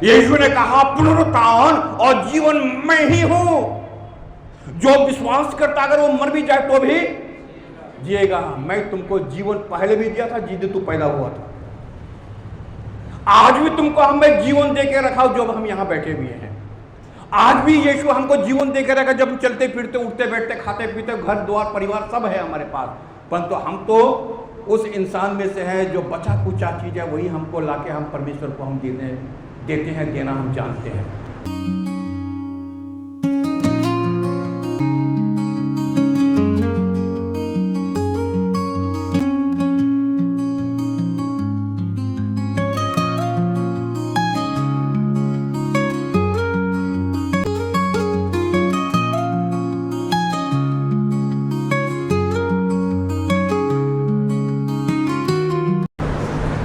यीशु ने कहा पुनरुत्थान और जीवन मैं ही हूं। जो विश्वास करता अगर वो मर भी जाए तो भी जिएगा। मैं तुमको जीवन पहले भी दिया था जिस दिन तू पैदा हुआ था। आज भी तुमको हमें जीवन दे के रखा जब हम यहां बैठे हुए हैं। आज भी यीशु हमको जीवन दे के रखा जब हम चलते फिरते उठते बैठते खाते पीते घर द्वार परिवार सब है हमारे पास। परंतु हम तो उस इंसान में से है जो बचा कुचा चीज है वही हमको लाके हम परमेश्वर को हम देते हैं, देना हम जानते हैं।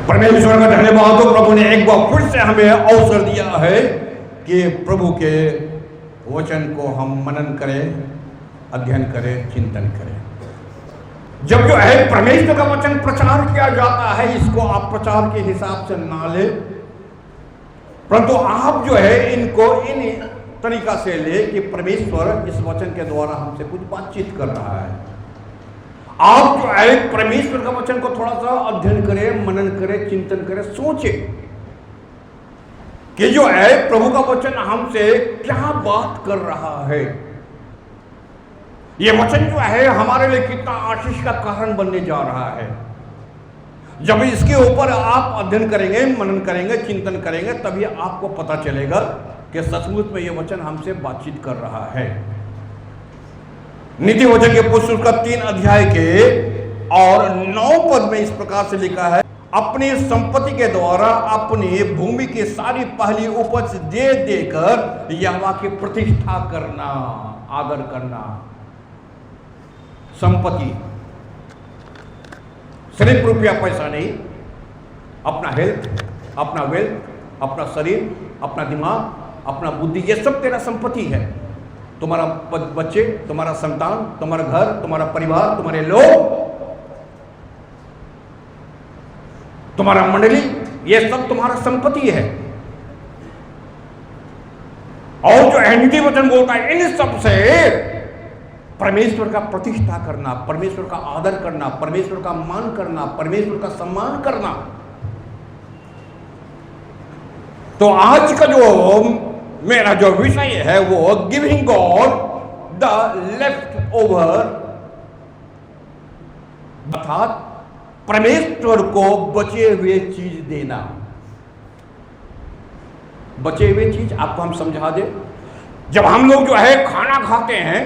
परमेश्वर का धन्यवाद हो, प्रभु ने एक बार फिर से हमें अवसर दिया है कि प्रभु के वचन को हम मनन करें, अध्ययन करें, चिंतन करें। जब जो है परमेश्वर का वचन प्रचार किया जाता है, इसको आप प्रचार के हिसाब से ना ले, परंतु आप जो है इनको इन तरीका से ले कि परमेश्वर इस वचन के द्वारा हमसे कुछ बातचीत कर रहा है। आप जो है परमेश्वर का वचन को थोड़ा सा अध्ययन करें, मनन करें, चिंतन करें, सोचे कि जो है प्रभु का वचन हमसे क्या बात कर रहा है। यह वचन जो है हमारे लिए कितना आशीष का कारण बनने जा रहा है। जब इसके ऊपर आप अध्ययन करेंगे, मनन करेंगे, चिंतन करेंगे, तभी आपको पता चलेगा कि सचमुच में यह वचन हमसे बातचीत कर रहा है। नीति वचन के पुस्तक का 3 अध्याय के और 9 पद में इस प्रकार से लिखा है, अपनी संपत्ति के द्वारा अपनी भूमि की सारी पहली उपज दे देकर यहोवा की प्रतिष्ठा करना, आदर करना। संपत्ति सिर्फ रुपया पैसा नहीं, अपना हेल्थ, अपना वेल्थ, अपना शरीर, अपना दिमाग, अपना बुद्धि, ये सब तेरा संपत्ति है। तुम्हारा बच्चे, तुम्हारा संतान, तुम्हारा घर, तुम्हारा परिवार, तुम्हारे लोग, तुम्हारा मंडली, ये सब तुम्हारा संपत्ति है। और जो नीति वचन बोलता है इन सब से परमेश्वर का प्रतिष्ठा करना, परमेश्वर का आदर करना, परमेश्वर का मान करना, परमेश्वर का सम्मान करना। तो आज का जो मेरा जो विषय है वो giving God the left over, अर्थात परमेश्वर को बचे हुए चीज देना। बचे हुए चीज आपको हम समझा दे। जब हम लोग जो है खाना खाते हैं,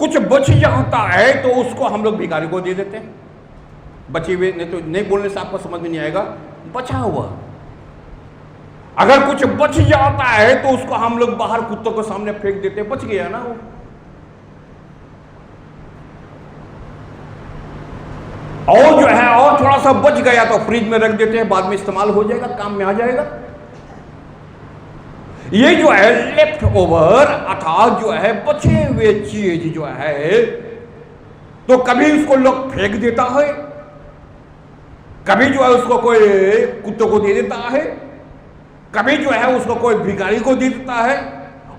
कुछ बच जाता है तो उसको हम लोग भिखारी को दे देते हैं। बचे हुए नहीं तो नहीं बोलने से आपको समझ में नहीं आएगा, बचा हुआ। अगर कुछ बच जाता है तो उसको हम लोग बाहर कुत्तों के सामने फेंक देते हैं, बच गया ना वो। और जो है और थोड़ा सा बच गया तो फ्रिज में रख देते हैं, बाद में इस्तेमाल हो जाएगा, काम में आ जाएगा। ये जो है लेफ्ट ओवर अर्थात जो है बचे हुए चीज जो है, तो कभी उसको लोग फेंक देता है, कभी जो है उसको कोई कुत्तों को दे देता है, कभी जो है उसको कोई भिखारी को दे देता है,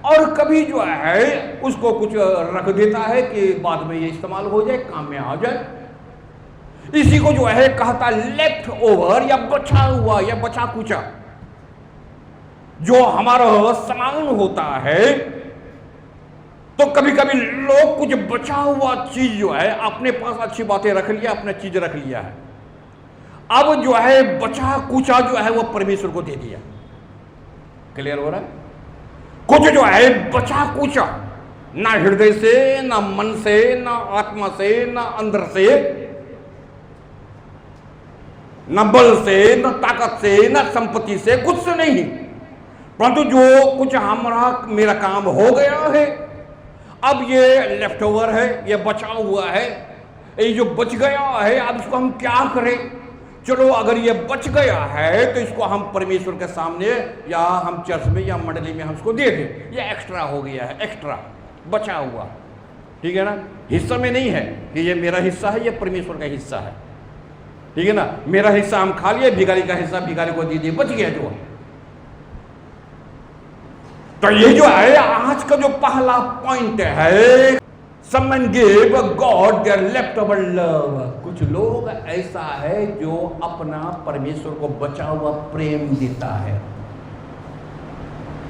और कभी जो है उसको कुछ रख देता है कि बाद में ये इस्तेमाल हो जाए, काम में आ जाए। इसी को जो है कहता लेफ्ट ओवर या बचा हुआ या बचा कुचा। जो हमारा सामान होता है, तो कभी कभी लोग कुछ बचा हुआ चीज जो है अपने पास अच्छी बातें रख लिया, अपना चीज रख लिया है, अब जो है बचा कुचा जो है वो परमेश्वर को दे दिया। क्लियर हो रहा है? कुछ जो है बचा कुचा, ना हृदय से, ना मन से, ना आत्मा से, ना अंदर से, न बल से, न ताकत से, न संपत्ति से, कुछ से नहीं, परंतु जो कुछ हमारा मेरा काम हो गया है, अब ये लेफ्ट ओवर है, ये बचा हुआ है, ये जो बच गया है, अब इसको हम क्या करें? चलो अगर ये बच गया है तो इसको हम परमेश्वर के सामने या हम चर्च में या मंडली में हम इसको दे दें। ये एक्स्ट्रा हो गया है, एक्स्ट्रा बचा हुआ, ठीक है ना। हिस्सा में नहीं है कि ये मेरा हिस्सा है, ये परमेश्वर का हिस्सा है, ठीक है ना। मेरा हिस्सा हम खा लिए, भिखारी का हिस्सा भिखारी को दे दिए, बच गया जो। तो ये जो है आज का जो पहला पॉइंट है, Someone gave God their leftover love. कुछ लोग ऐसा है जो अपना परमेश्वर को बचा हुआ प्रेम देता है,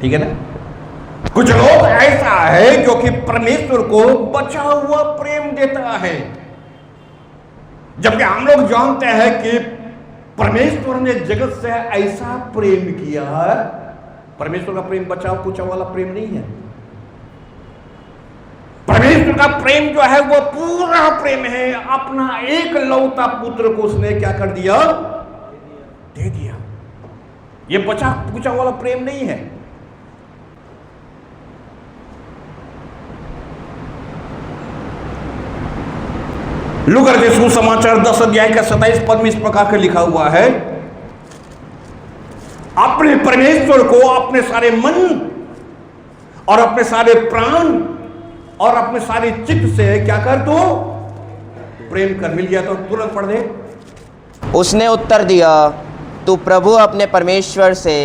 ठीक है ना। कुछ लोग ऐसा है जो कि परमेश्वर को बचा हुआ प्रेम देता है, जबकि हम लोग जानते हैं कि परमेश्वर ने जगत से ऐसा प्रेम किया है। परमेश्वर का प्रेम बचाव कुचा वाला प्रेम नहीं है। परमेश्वर का प्रेम जो है वो पूरा प्रेम है। अपना एक लौता पुत्र को उसने क्या कर दिया, दे दिया। ये बचा कुचा वाला प्रेम नहीं है। लूका रचित सुसमाचार 10 अध्याय का 27 पद में इस प्रकार का लिखा हुआ है, अपने परमेश्वर को अपने सारे मन और अपने सारे प्राण और अपने सारे चित्त से क्या कर, तो प्रेम कर। मिल गया तो तुरंत पढ़ दे। उसने उत्तर दिया, तू प्रभु अपने परमेश्वर से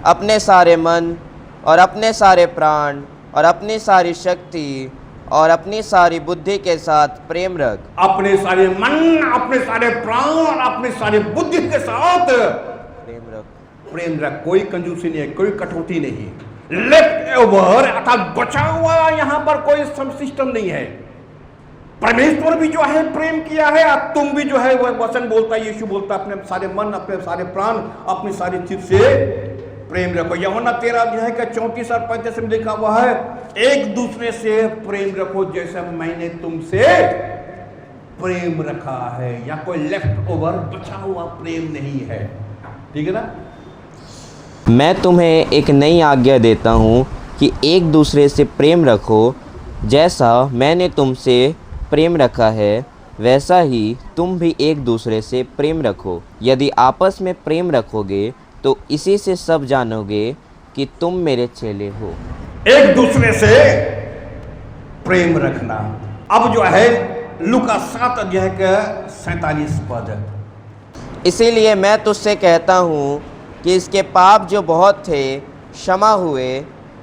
अपने सारे मन और अपने सारे प्राण और अपनी सारी शक्ति और अपनी सारी बुद्धि के साथ प्रेम रख। अपने सारे मन, अपने सारे प्राण और अपने सारे बुद्धि के साथ प्रेम रख। कोई कंजूसी नहीं है, कोई कटौती नहीं। लेफ्ट ओवर अर्थात बचा हुआ, यहां पर कोई सिस्टम नहीं है। परमेश्वर भी जो है प्रेम किया है, अब तुम भी जो है वह वचन बोलता है, यीशु बोलता है, अपने सारे मन, अपने सारे प्राण, अपनी सारी चित्त से प्रेम रखो। यूहन्ना 13 अध्याय का 34 और 35 में लिखा हुआ है, एक दूसरे से प्रेम रखो जैसे मैंने तुमसे प्रेम रखा है। या कोई लेफ्ट ओवर बचा हुआ प्रेम नहीं है, ठीक है ना। मैं तुम्हें एक नई आज्ञा देता हूँ कि एक दूसरे से प्रेम रखो, जैसा मैंने तुमसे प्रेम रखा है वैसा ही तुम भी एक दूसरे से प्रेम रखो। यदि आपस में प्रेम रखोगे तो इसी से सब जानोगे कि तुम मेरे चेले हो। एक दूसरे से प्रेम रखना। अब जो है लूका 7 अध्याय का 47 पद, इसीलिए मैं तुझसे कहता हूँ कि इसके पाप जो बहुत थे क्षमा हुए,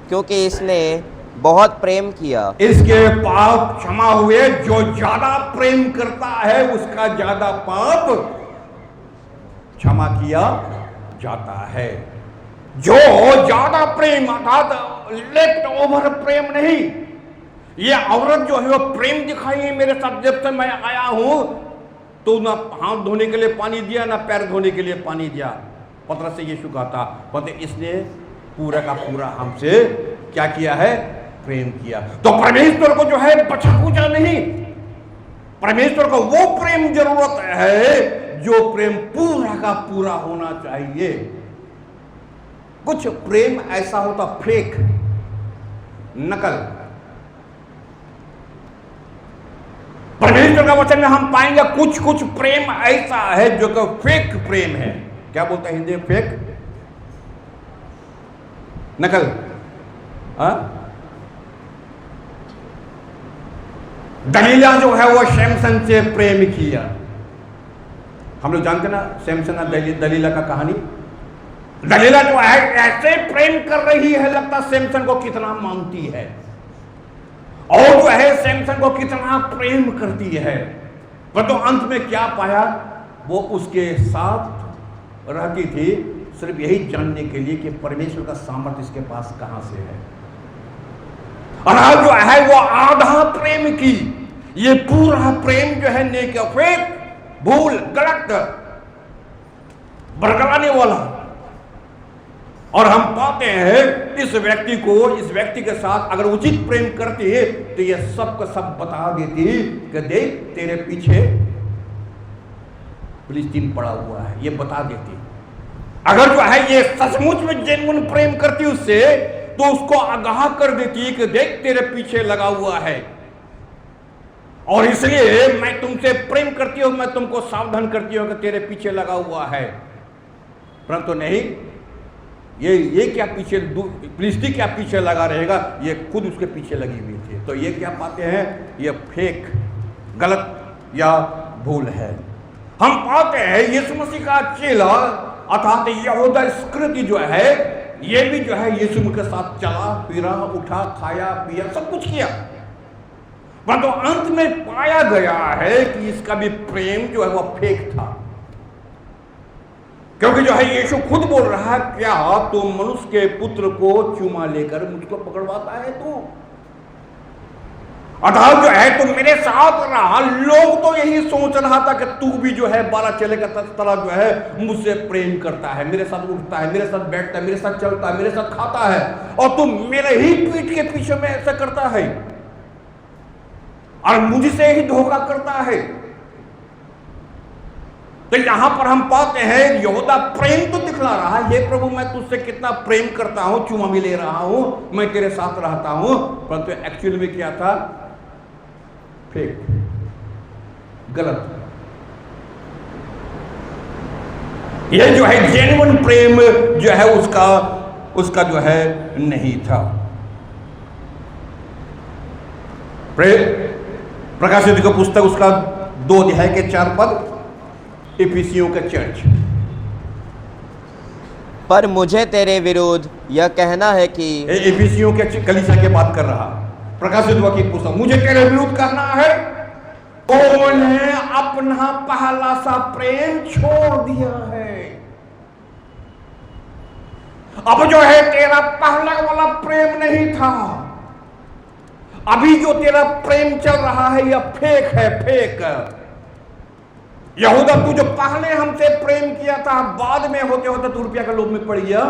क्योंकि इसने बहुत प्रेम किया। इसके पाप क्षमा हुए। जो ज्यादा प्रेम करता है उसका ज्यादा पाप क्षमा किया जाता है। जो ज्यादा प्रेम अर्थात लेफ्ट ओवर प्रेम नहीं, ये औरत जो है वो प्रेम दिखाई मेरे साथ। जब से मैं आया हूं तो ना हाथ धोने के लिए पानी दिया, ना पैर धोने के लिए पानी दिया। पतरस से यीशु कहा था, पर इसने पूरा का पूरा हमसे क्या किया है, प्रेम किया। तो परमेश्वर को जो है बचा कुचा नहीं, परमेश्वर को वो प्रेम जरूरत है जो प्रेम पूरा का पूरा होना चाहिए। कुछ प्रेम ऐसा होता फेक, नकल। परमेश्वर का वचन में हम पाएंगे कुछ कुछ प्रेम ऐसा है जो कि फेक प्रेम है। क्या बोलते हैं हिंदी में, फेक, नकल। दलीला जो है वो सैमसन से प्रेम किया। हम लोग जानते ना सैमसन और दलीला का कहानी। दलीला जो है ऐसे प्रेम कर रही है, लगता सैमसन को कितना मानती है और जो है सैमसन को कितना प्रेम करती है। पर तो अंत में क्या पाया, वो उसके साथ रहती थी सिर्फ यही जानने के लिए कि परमेश्वर का सामर्थ्य इसके पास कहां से है। और आज जो है वो आधा प्रेम की, ये पूरा प्रेम जो है नेक, फेक, भूल, गलत, बरगलाने वाला। और हम पाते हैं इस व्यक्ति को, इस व्यक्ति के साथ अगर उचित प्रेम करती है तो ये सब का सब बता देती कि देख तेरे पीछे फिलिस्तीन पड़ा हुआ है, ये बता देती। अगर जो है ये सचमुच में जेन्युइन प्रेम करती उससे तो उसको आगाह कर देती कि देख तेरे पीछे लगा हुआ है और इसलिए मैं तुमसे प्रेम करती हूं, मैं तुमको सावधान करती हूं कि तेरे पीछे लगा हुआ है। परंतु नहीं, ये क्या पीछे, फिलिस्ती क्या पीछे लगा रहेगा, ये खुद उसके पीछे लगी हुई थी। तो ये क्या पाते हैं, ये फेक, गलत या भूल है। हम पाते हैं यीशु मसीह का चेला अर्थात यहूदा इस्करियोती जो है, ये भी जो है यीशु के साथ चला फिरा, उठा, खाया, पिया, सब कुछ किया, परंतु अंत में पाया गया है कि इसका भी प्रेम जो है वह फेक था। क्योंकि जो है यीशु खुद बोल रहा है, क्या तो मनुष्य के पुत्र को चूमा लेकर मुझको पकड़वाता है तू? अतः जो है तो मेरे साथ रहा, लोग तो यही सोच रहा था कि तू भी जो है 12 चेले का तरह जो है मुझसे प्रेम करता है, मेरे साथ उठता है, मेरे साथ बैठता है, मेरे साथ चलता है, मेरे साथ खाता है, और तू मेरे ही पीठ के पीछे में ऐसा करता है और मुझसे ही धोखा करता है। तो यहां पर हम पाते हैं यहूदा प्रेम तो दिखला रहा है, हे प्रभु मैं तुझसे कितना प्रेम करता हूं, चुमा भी ले रहा हूं, मैं तेरे साथ रहता हूं, परंतु एक्चुअली में क्या था? फेक, गलत। ये जो है जेन्युइन प्रेम जो है उसका जो है नहीं था। प्रकाशित का पुस्तक उसका 2 अध्याय के 4 पद, इफिसियों का चर्च। पर मुझे तेरे विरुद्ध यह कहना है कि, इफिसियों के कलीसिया के बात कर रहा, प्रकाशित की पुस्तक, मुझे तेरे विरुद्ध कहना है उन्हें अपना पहला सा प्रेम छोड़ दिया है। अब जो है तेरा पहला वाला प्रेम नहीं था, अभी जो तेरा प्रेम चल रहा है यह फेक है, फेक। यहूदा तू जो पहले हमसे प्रेम किया था, बाद में होते होते तू रुपया का लोभ में पड़ गया,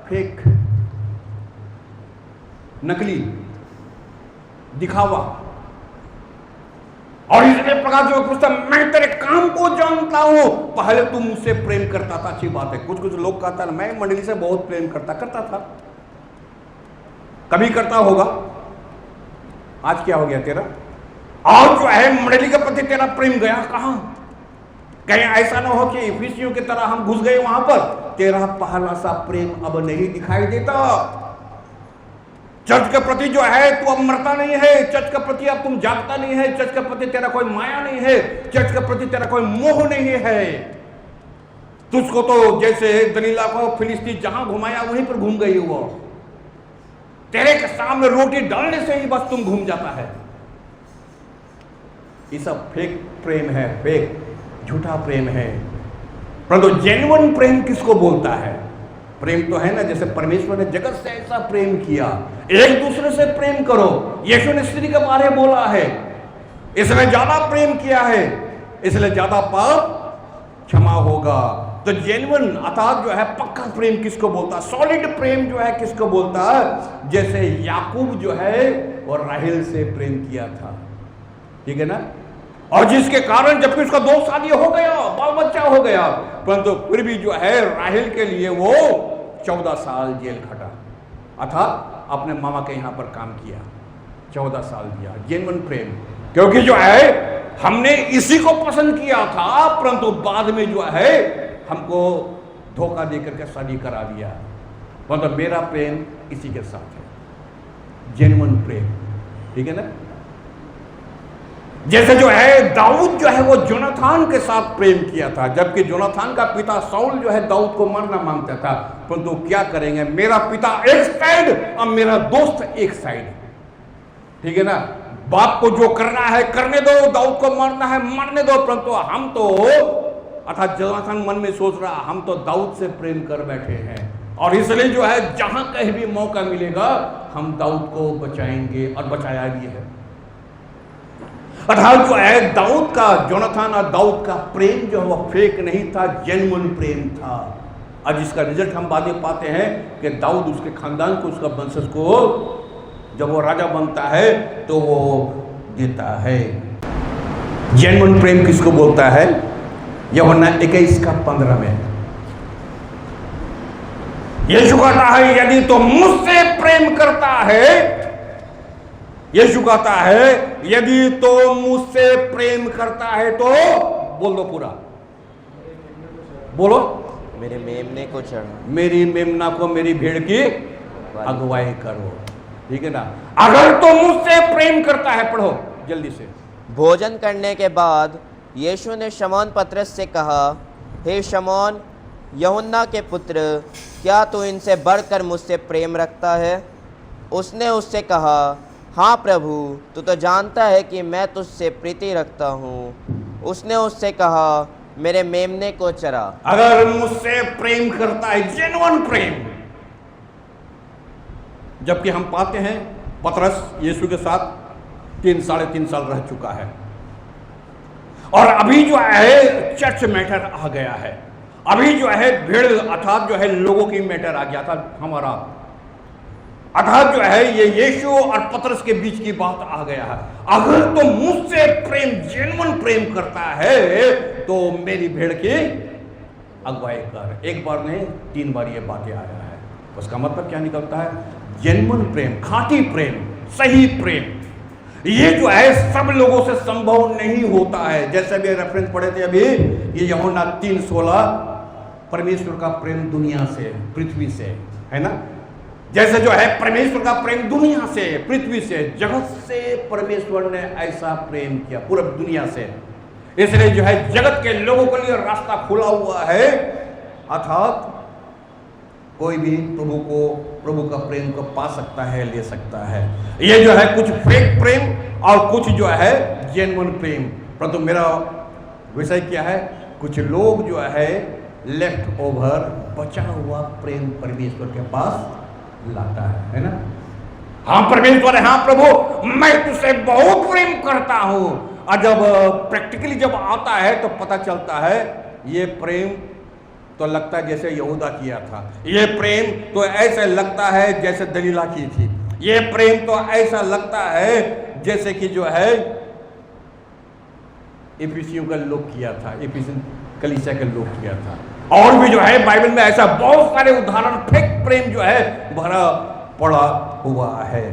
फेक, नकली, दिखावा। और इसलिए प्रकाशित पुस्तक, मैं तेरे काम को जानता हूं, पहले तू मुझसे प्रेम करता था, अच्छी बात है। कुछ कुछ लोग कहता है मैं मंडली से बहुत प्रेम करता था, कभी करता होगा, आज क्या हो गया तेरा? और जो है मंडली के प्रति तेरा प्रेम गया कहां? कहीं ऐसा ना हो कि इफिसियों की तरह हम घुस गए वहां पर, तेरा पहला सा प्रेम अब नहीं दिखाई देता। चर्च के प्रति जो है तू अब मरता नहीं है, चर्च के प्रति अब तुम जागता नहीं है, चर्च के प्रति तेरा कोई माया नहीं है, चर्च के प्रति तेरा कोई मोह नहीं है। तुझको तो जैसे दलीला को फिलिस्ती जहां घुमाया वहीं पर घूम गई, वो तेरे के सामने रोटी डालने से ही बस तुम घूम जाता है। ये सब फेक प्रेम है, फेक, झूठा प्रेम है। परंतु जेन्युइन प्रेम किसको बोलता है? प्रेम तो है ना, जैसे परमेश्वर ने जगत से ऐसा प्रेम किया, एक दूसरे से प्रेम करो। यीशु ने स्त्री के बारे में बोला है, इसने ज्यादा प्रेम किया है, इसलिए ज्यादा पाप क्षमा होगा। तो जेन्युइन अर्थात जो है पक्का प्रेम किसको बोलता है? सॉलिड प्रेम जो है किसको बोलता है? जैसे याकूब जो है और राहेल से प्रेम किया था, ठीक है ना, और जिसके कारण जबकि उसका 2 शादी हो गया, बाल बच्चा हो गया, परंतु फिर भी जो है राहेल के लिए वो 14 साल जेल खटा, अर्थात अपने मामा के यहां पर काम किया, 14 साल दिया। जेन्युइन प्रेम, क्योंकि जो है हमने इसी को पसंद किया था, परंतु बाद में जो है हमको धोखा देकर के शादी करा दिया, मतलब मेरा प्रेम इसी के साथ है, जेन्युइन प्रेम, ठीक है ना। जैसे जो है दाऊद जो है वो जोनाथान के साथ प्रेम किया था, जबकि जोनाथान का पिता साउल जो है दाऊद को मारना मांगता था, परंतु क्या करेंगे, मेरा पिता एक साइड और मेरा दोस्त एक साइड, ठीक है ना। बाप को जो करना है करने दो, दाऊद को मारना है मारने दो, परंतु हम तो, अर्थात जोनाथान मन में सोच रहा हम तो दाऊद से प्रेम कर बैठे हैं, और इसलिए जो है जहां कहीं भी मौका मिलेगा हम दाऊद को बचाएंगे, और बचाया भी है। अर्थात जो है दाऊद का, जोनाथान और दाऊद का प्रेम जो है वो फेक नहीं था, जेन्युइन प्रेम था। और जिसका रिजल्ट हम बाद में पाते हैं कि दाऊद उसके खानदान को, उसका वंशज को, जब वो राजा बनता है तो वो देता है। जेन्युइन प्रेम किसको बोलता है? यूहन्ना 21:15 में यीशु कहता है यदि तो मुझसे प्रेम करता है, यीशु कहता है यदि तो मुझसे प्रेम करता है तो, बोल दो पूरा, बोलो, मेरे मेमने को चढ़ा, मेरी मेमना को मेरी भेड़ की अगुवाई करो, ठीक है ना। अगर तो मुझसे प्रेम करता है, पढ़ो जल्दी से। भोजन करने के बाद यीशु ने शमौन पतरस से कहा, हे शमौन, यूहन्ना के पुत्र, क्या तू इनसे बढ़कर मुझसे प्रेम रखता है? उसने उससे कहा, हाँ प्रभु, तू तो जानता है कि मैं तुझसे प्रीति रखता हूँ। उसने उससे कहा, मेरे मेमने को चरा। अगर मुझसे प्रेम करता है, जेन्युइन प्रेम, जबकि हम पाते हैं पतरस यीशु के साथ 3-3.5 साल रह चुका है, और अभी जो है चर्च मैटर आ गया है, अभी जो है भीड़ अर्थात जो है लोगों की मैटर आ गया था हमारा, अर्थात जो है ये यीशु और पतरस के बीच की बात आ गया है। अगर तो मुझसे प्रेम, जेन्युइन प्रेम करता है तो मेरी भीड़ की अगुवाई कर। एक बार नहीं 3 बार ये बातें आया है। उसका मतलब क्या निकलता है? जेन्युइन प्रेम, खाँटी प्रेम, सही प्रेम, ये जो है सब लोगों से संभव नहीं होता है। जैसे अभी रेफरेंस पढ़े थे अभी, ये यूहन्ना 3:16, परमेश्वर का प्रेम दुनिया से, पृथ्वी से, है ना। जैसे जो है परमेश्वर का प्रेम दुनिया से, पृथ्वी से, जगत से परमेश्वर ने ऐसा प्रेम किया, पूरी दुनिया से, इसलिए जो है जगत के लोगों के लिए रास्ता खुला हुआ है, अर्थात कोई भी प्रभु का प्रेम को पा सकता है, ले सकता है। ये जो है कुछ फेक प्रेम और कुछ जो है जेन्युइन प्रेम। परंतु मेरा विषय क्या है? कुछ लोग जो है लेफ्ट ओवर, बचा हुआ प्रेम परमेश्वर के पास लाता है ना। हाँ परमेश्वर है, हाँ प्रभु मैं तुझसे बहुत प्रेम करता हूं, और जब प्रैक्टिकली जब आता है तो पता चलता है ये प्रेम तो लगता है जैसे यहूदा किया था, ये प्रेम तो ऐसा लगता है जैसे दलीला की थी, ये प्रेम तो ऐसा लगता है जैसे कि जो है इफिसियों का लोग किया था, इफिसियन कलीसिया के लोग किया था। और भी जो है बाइबल में ऐसा बहुत सारे उदाहरण फेक प्रेम जो है भरा पड़ा हुआ है।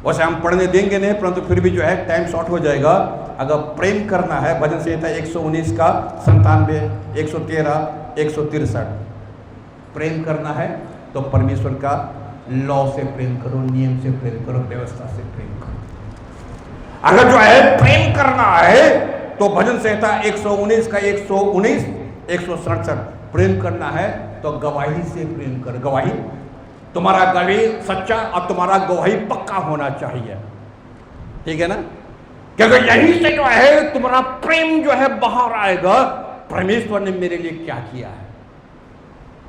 वैसे हम पढ़ने देंगे नहीं, परंतु फिर भी जो है टाइम शॉर्ट हो जाएगा। अगर प्रेम करना है, भजन संहिता 119 का 97, 113, 163, प्रेम करना है तो परमेश्वर का लॉ से प्रेम करो, नियम से प्रेम करो, व्यवस्था से प्रेम करो। अगर जो है प्रेम करना है तो भजन संहिता 119 का 119, 167, प्रेम करना है तो गवाही से प्रेम कर। गवाही, तुम्हारा गवाही सच्चा और तुम्हारा गवाही पक्का होना चाहिए, ठीक है ना, क्योंकि यही से जो है तुम्हारा प्रेम जो है बाहर आएगा, परमेश्वर ने मेरे लिए क्या किया है।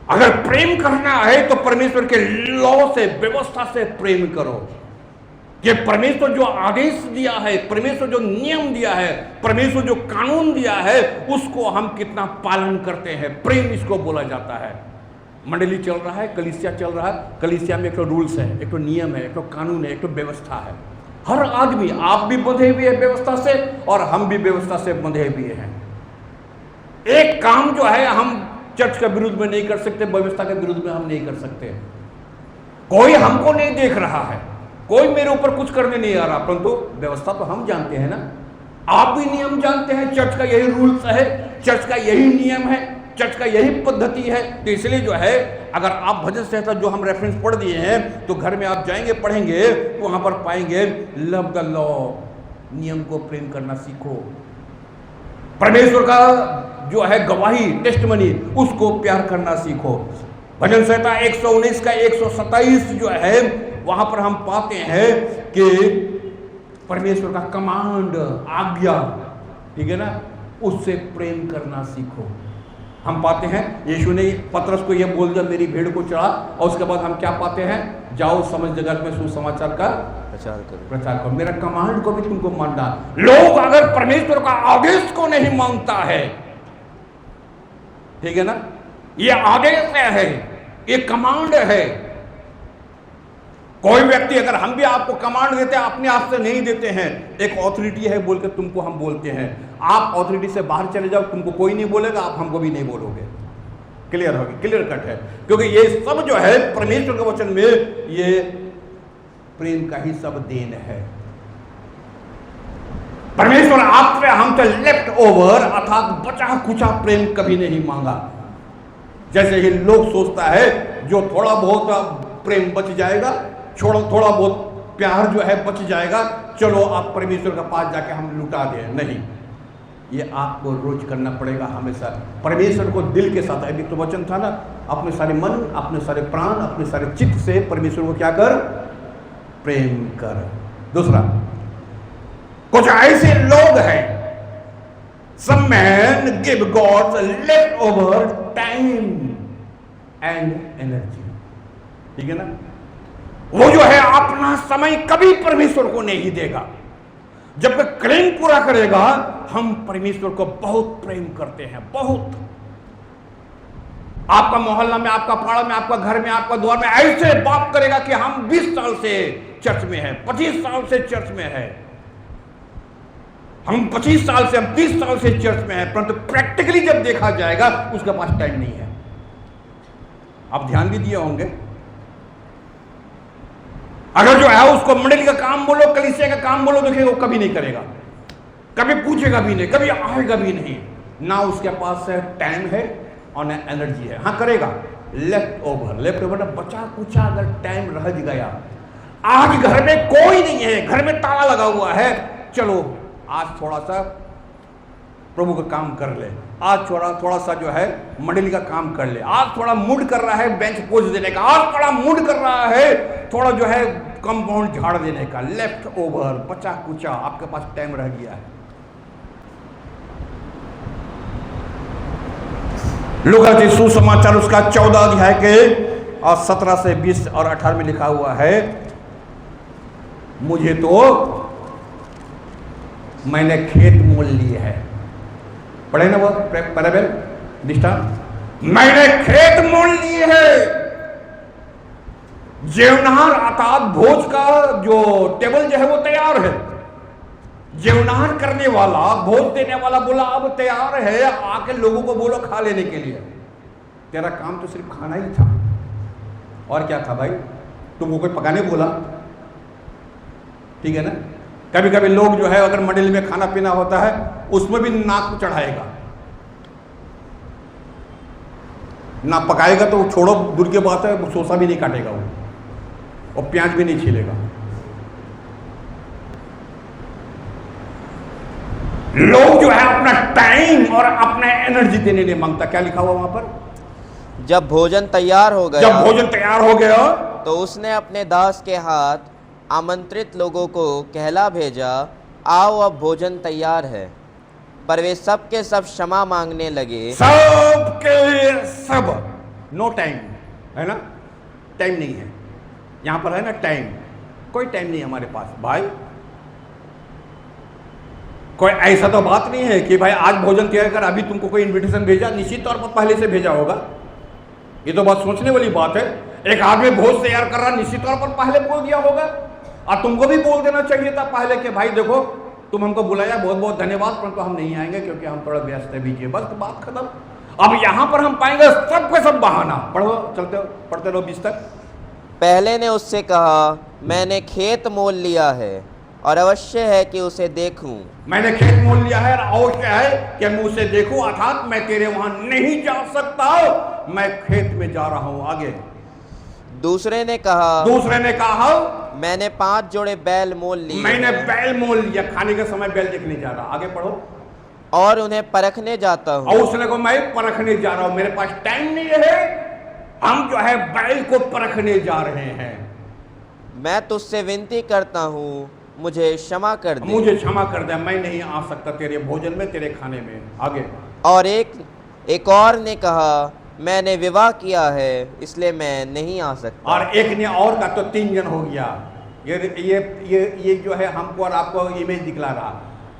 अगर प्रेम करना है तो परमेश्वर के लॉ से, व्यवस्था से प्रेम करो। कि परमेश्वर जो आदेश दिया है, परमेश्वर जो नियम दिया है, परमेश्वर जो कानून दिया है, उसको हम कितना पालन करते हैं, प्रेम इसको बोला जाता है। मंडली चल रहा है, कलीसिया चल रहा है, कलीसिया में एक तो रूल्स है, एक तो नियम है, एक तो कानून है, एक तो व्यवस्था है। हर आदमी, आप भी बंधे हुए हैं व्यवस्था से और हम भी व्यवस्था से बंधे हुए हैं। एक काम जो है हम चर्च के विरुद्ध में नहीं कर सकते, व्यवस्था के विरुद्ध में हम नहीं कर सकते। कोई हमको नहीं देख रहा है, कोई मेरे ऊपर कुछ करने नहीं आ रहा, परंतु व्यवस्था तो हम जानते हैं ना। आप भी नियम जानते हैं, चर्च का यही रूल्स है, चर्च का यही नियम है, चर्च का यही पद्धति है। तो इसलिए जो है अगर आप भजन संहिता जो हम रेफरेंस पढ़ दिए हैं तो घर में आप जाएंगे, पढ़ेंगे तो वहां पर पाएंगे लव द लॉ, नियम को प्रेम करना सीखो। परमेश्वर का जो है गवाही, टेस्टमनी, उसको प्यार करना सीखो। भजन संहिता 119 का 127 जो है वहां पर हम पाते हैं कि परमेश्वर का कमांड, आज्ञा, ठीक है ना, उससे प्रेम करना सीखो। हम पाते हैं यीशु ने पतरस को यह बोल दिया मेरी भीड़ को चढ़ा, और उसके बाद हम क्या पाते हैं? जाओ समझ जगत में सुसमाचार का प्रचार करो। मेरा कमांड को भी तुमको मानना। लोग अगर परमेश्वर का आदेश को नहीं मानता है, ठीक है ना, ये आदेश है, ये कमांड है। कोई व्यक्ति, अगर हम भी आपको कमांड देते हैं, अपने आप से नहीं देते हैं, एक ऑथोरिटी है बोल के तुमको हम बोलते हैं, आप ऑथोरिटी से बाहर चले जाओ, तुमको कोई नहीं बोलेगा, आप हमको भी नहीं बोलोगे। क्लियर होगी, क्लियर कट है। क्योंकि ये सब जो है परमेश्वर के वचन में ये प्रेम का ही सब देन है। परमेश्वर आपसे हमसे लेफ्ट ओवर अर्थात बचा कुचा प्रेम कभी नहीं मांगा। जैसे ही लोग सोचता है जो थोड़ा बहुत प्रेम बच जाएगा, थोड़ा बहुत प्यार जो है बच जाएगा, चलो आप परमेश्वर के पास जाके हम लुटा दें। नहीं, ये आपको रोज करना पड़ेगा हमेशा। परमेश्वर को दिल के साथ, अभी तो वचन था ना, अपने सारे मन, अपने सारे प्राण, अपने सारे चित्त से परमेश्वर को क्या कर, प्रेम कर। दूसरा, कुछ ऐसे लोग हैं, some men give God leftover time and energy, ठीक है ना। वो जो है अपना समय कभी परमेश्वर को नहीं देगा। जब कोई क्लेम पूरा करेगा, हम परमेश्वर को बहुत प्रेम करते हैं, बहुत। आपका मोहल्ला में, आपका पाड़ा में, आपका घर में, आपका द्वार में ऐसे बात करेगा कि हम 20 साल से चर्च में हैं, 25 साल से चर्च में है, हम 25 साल से, हम 30 साल से चर्च में हैं, परंतु प्रैक्टिकली जब देखा जाएगा उसके पास टाइम नहीं है। आप ध्यान भी दिए होंगे, अगर जो है उसको मंडली का काम बोलो, कलीसिया का काम बोलो, देखिए वो कभी नहीं करेगा, कभी पूछेगा भी नहीं, कभी आएगा भी नहीं। ना उसके पास टाइम है और ना एनर्जी है। हाँ करेगा, लेफ्ट ओवर बचा कुचा अगर टाइम रह गया, आज घर में कोई नहीं है, घर में ताला लगा हुआ है, चलो आज थोड़ा सा प्रभु का काम कर ले, आज थोड़ा सा जो है मंडली का काम कर ले, आज थोड़ा मूड कर रहा है बेंच पोज देने का, आज थोड़ा मूड कर रहा है थोड़ा जो है कंपाउंड झाड़ देने का। लेफ्ट ओवर, बचा कुचा, आपके पास टाइम रह गया है। लूका के सुसमाचार उसका 14 अध्याय के और 17 से 20 और 18 में लिखा हुआ है, मुझे तो मैंने खेत मोल लिए है। पढ़े ना वो पैराबल दृष्टांत, मैंने खेत मोल लिए है। जेवनार अर्थात भोज का जो टेबल जो है वो तैयार है, जेवनार करने वाला, भोज देने वाला बोला अब तैयार है, आके लोगों को बोलो खा लेने के लिए। तेरा काम तो सिर्फ खाना ही था, और क्या था भाई, तुमको कोई पकाने बोला, ठीक है ना। कभी कभी लोग जो है अगर मंडली में खाना पीना होता है उसमें भी नाक चढ़ाएगा, ना पकाएगा तो छोड़ो दूर की बात है, सोसा भी नहीं काटेगा वो, और प्याज भी नहीं छीलेगा। लोग जो है अपना टाइम और अपना एनर्जी देने नहीं मांगता। क्या लिखा हुआ वहां पर, जब भोजन तैयार हो गया, जब भोजन तैयार हो गया तो उसने अपने दास के हाथ आमंत्रित लोगों को कहला भेजा, आओ अब भोजन तैयार है। पर वे सब के सब क्षमा मांगने लगे, सब के सब। नो टाइम है ना, टाइम नहीं है यहां पर, है ना टाइम, कोई टाइम नहीं हमारे पास भाई। कोई ऐसा तो बात नहीं है कि भाई आज भोजन तैयार कर, अभी तुमको कोई इनविटेशन भेजा, निश्चित तौर पर पहले से भेजा होगा। ये तो बात सोचने वाली बात है। एक आदमी भोज तैयार कर रहा, निश्चित तौर पर पहले बोल दिया होगा, और तुमको भी बोल देना चाहिए था पहले कि भाई देखो तुम हमको बुलाया, बहुत बहुत धन्यवाद, परंतु हम नहीं आएंगे क्योंकि हम थोड़ा व्यस्त है, बीजिए, बस बात खत्म। अब यहां पर हम पाएंगे सब के सब बहाना। पढ़ो, चलते पढ़ते रहो 20 तक। पहले ने उससे कहा, मैंने खेत मोल लिया है और अवश्य है कि उसे देखूं। मैंने खेत मोल लिया है और अवश्य है कि मैं उसे देखूं, अर्थात मैं तेरे वहां नहीं जा सकता, मैं खेत में जा रहा हूं। आगे दूसरे ने कहा, मैंने 5 जोड़े बैल मोल लिए, मैंने बैल मोल लिया, खाने के समय बैल देखने जा रहा। आगे पढ़ो। और उन्हें परखने जाता हूँ। और उसने को मैं परखने जा रहा हूं, मेरे पास टाइम नहीं है, हम जो है बैल को परखने जा रहे हैं। मैं तुझसे विनती करता हूँ, मुझे क्षमा कर दे, मुझे क्षमा कर दे, मैं नहीं आ सकता तेरे भोजन में, तेरे खाने में। आगे। और एक और ने कहा, मैंने विवाह किया है इसलिए मैं नहीं आ सकता। और एक ने और का, तो 3 जन हो गया। ये जो है हमको और आपको इमेज दिखला रहा,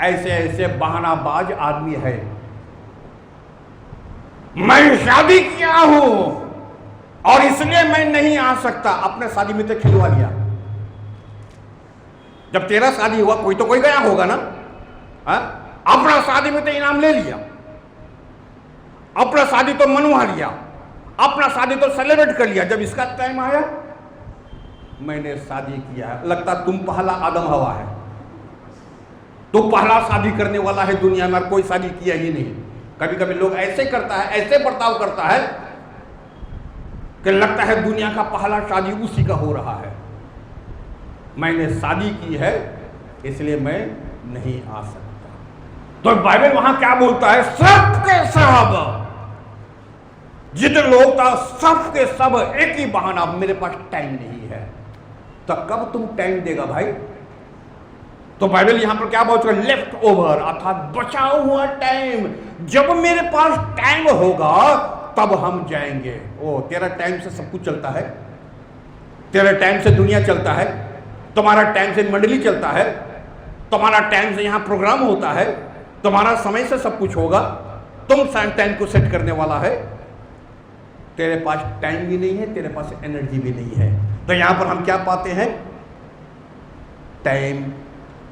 ऐसे ऐसे बहानाबाज आदमी है। मैं शादी किया हूं और इसलिए मैं नहीं आ सकता। अपने शादी में तो खिलवा लिया। जब तेरा शादी हुआ कोई तो कोई गया होगा ना, हा? अपना शादी में तो इनाम ले लिया, अपना शादी तो मनवा लिया, अपना शादी तो सेलिब्रेट कर लिया। जब इसका टाइम आया, मैंने शादी किया है, लगता तुम पहला आदम हवा है, तू पहला शादी करने वाला है दुनिया में, कोई शादी किया ही नहीं। कभी कभी लोग ऐसे करता है, ऐसे बर्ताव करता है कि लगता है दुनिया का पहला शादी उसी का हो रहा है। मैंने शादी की है इसलिए मैं नहीं आ सकता। तो बाइबल वहां क्या बोलता है? सब के सब, जितने लोग था सब के सब एक ही बहाना, मेरे पास टाइम नहीं है। तो कब तुम टाइम देगा भाई? तो बाइबल यहां पर क्या बोलता है? लेफ्ट ओवर, अर्थात बचा हुआ टाइम। जब मेरे पास टाइम होगा तब हम जाएंगे। ओ, तेरा टाइम से सब कुछ चलता है, तेरे टाइम से दुनिया चलता है, तुम्हारा टाइम से मंडली चलता है, तुम्हारा टाइम से यहां प्रोग्राम होता है, तुम्हारा समय से सब कुछ होगा, तुम टाइम को सेट करने वाला है। तेरे पास टाइम भी नहीं है, तेरे पास एनर्जी भी नहीं है। तो यहां पर हम क्या पाते हैं? टाइम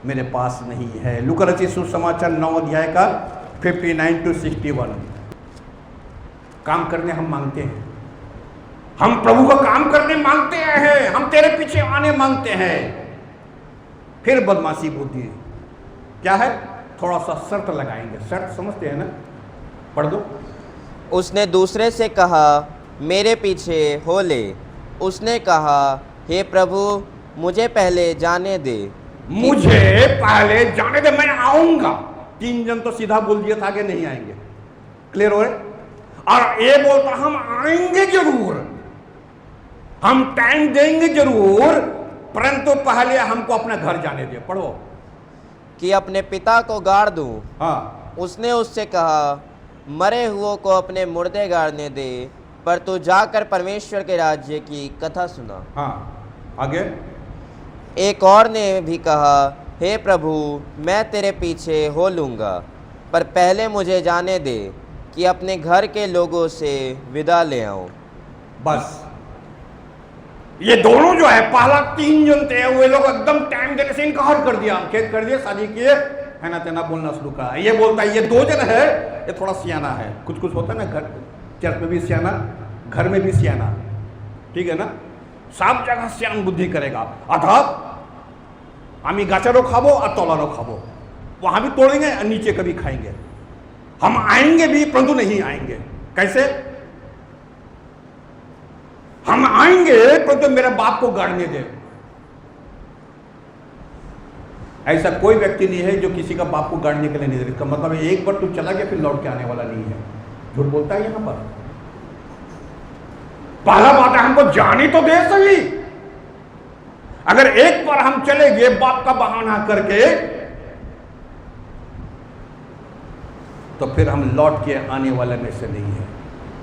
मेरे पास नहीं है। लूका रचित सुसमाचार 9 अध्याय का 59 to 61। काम करने हम मांगते हैं, हम प्रभु का काम करने मांगते हैं, हम तेरे पीछे आने मांगते हैं। फिर बदमाशी बुद्धि क्या है? थोड़ा सा शर्त लगाएंगे। शर्त समझते हैं ना? पढ़ दो। उसने दूसरे से कहा, मेरे पीछे हो ले। उसने कहा, हे प्रभु, मुझे पहले जाने दे। मुझे पहले जाने दे, मैं आऊंगा। 3 जन तो सीधा बोल दिया था कि नहीं आएंगे। क्लियर हो रहे? और ये बोलता हम आएंगे जरूर, हम टाइम देंगे जरूर, परंतु पहले हमको अपना घर जाने दे। पढ़ो। कि अपने पिता को गाड़ दूं। हाँ, उसने उससे कहा, मरे हुओं को अपने मुर्दे गाड़ने दे, पर तू जाकर परमेश्वर के राज्य की कथा सुना। हाँ, आगे। एक और ने भी कहा, हे प्रभु, मैं तेरे पीछे हो लूँगा, पर पहले मुझे जाने दे कि अपने घर के लोगों से विदा ले आऊं। बस ये दोनों जो है, पहला 3 जन थे, वे लोग एकदम टाइम देने से इनकार कर दिया, खेत कर दिया, शादी किए, है ना, तेना बोलना शुरू करा। ये बोलता है, ये 2 जन है, ये थोड़ा सियाना है। कुछ कुछ होता है ना, घर चर्च में भी सियाना, घर में भी सियाना, ठीक है ना, सब जगह सियान बुद्धि करेगा। अर्थात हमी गाचारो खाबो और तोलारो खाबो, वहां भी तोड़ेंगे और नीचे कभी खाएंगे। हम आएंगे भी परंतु नहीं आएंगे। कैसे? हम आएंगे परंतु मेरे बाप को गाड़ने दे। ऐसा कोई व्यक्ति नहीं है जो किसी का बाप को गाड़ने के लिए नहीं दे। इसका मतलब है एक बार तू चला गया फिर लौट के आने वाला नहीं है। झूठ बोलता है यहां पर। पहला बात है, हमको जाने तो दे सही। अगर एक बार हम चले गए बाप का बहाना करके, तो फिर हम लौट के आने वाले में से नहीं है।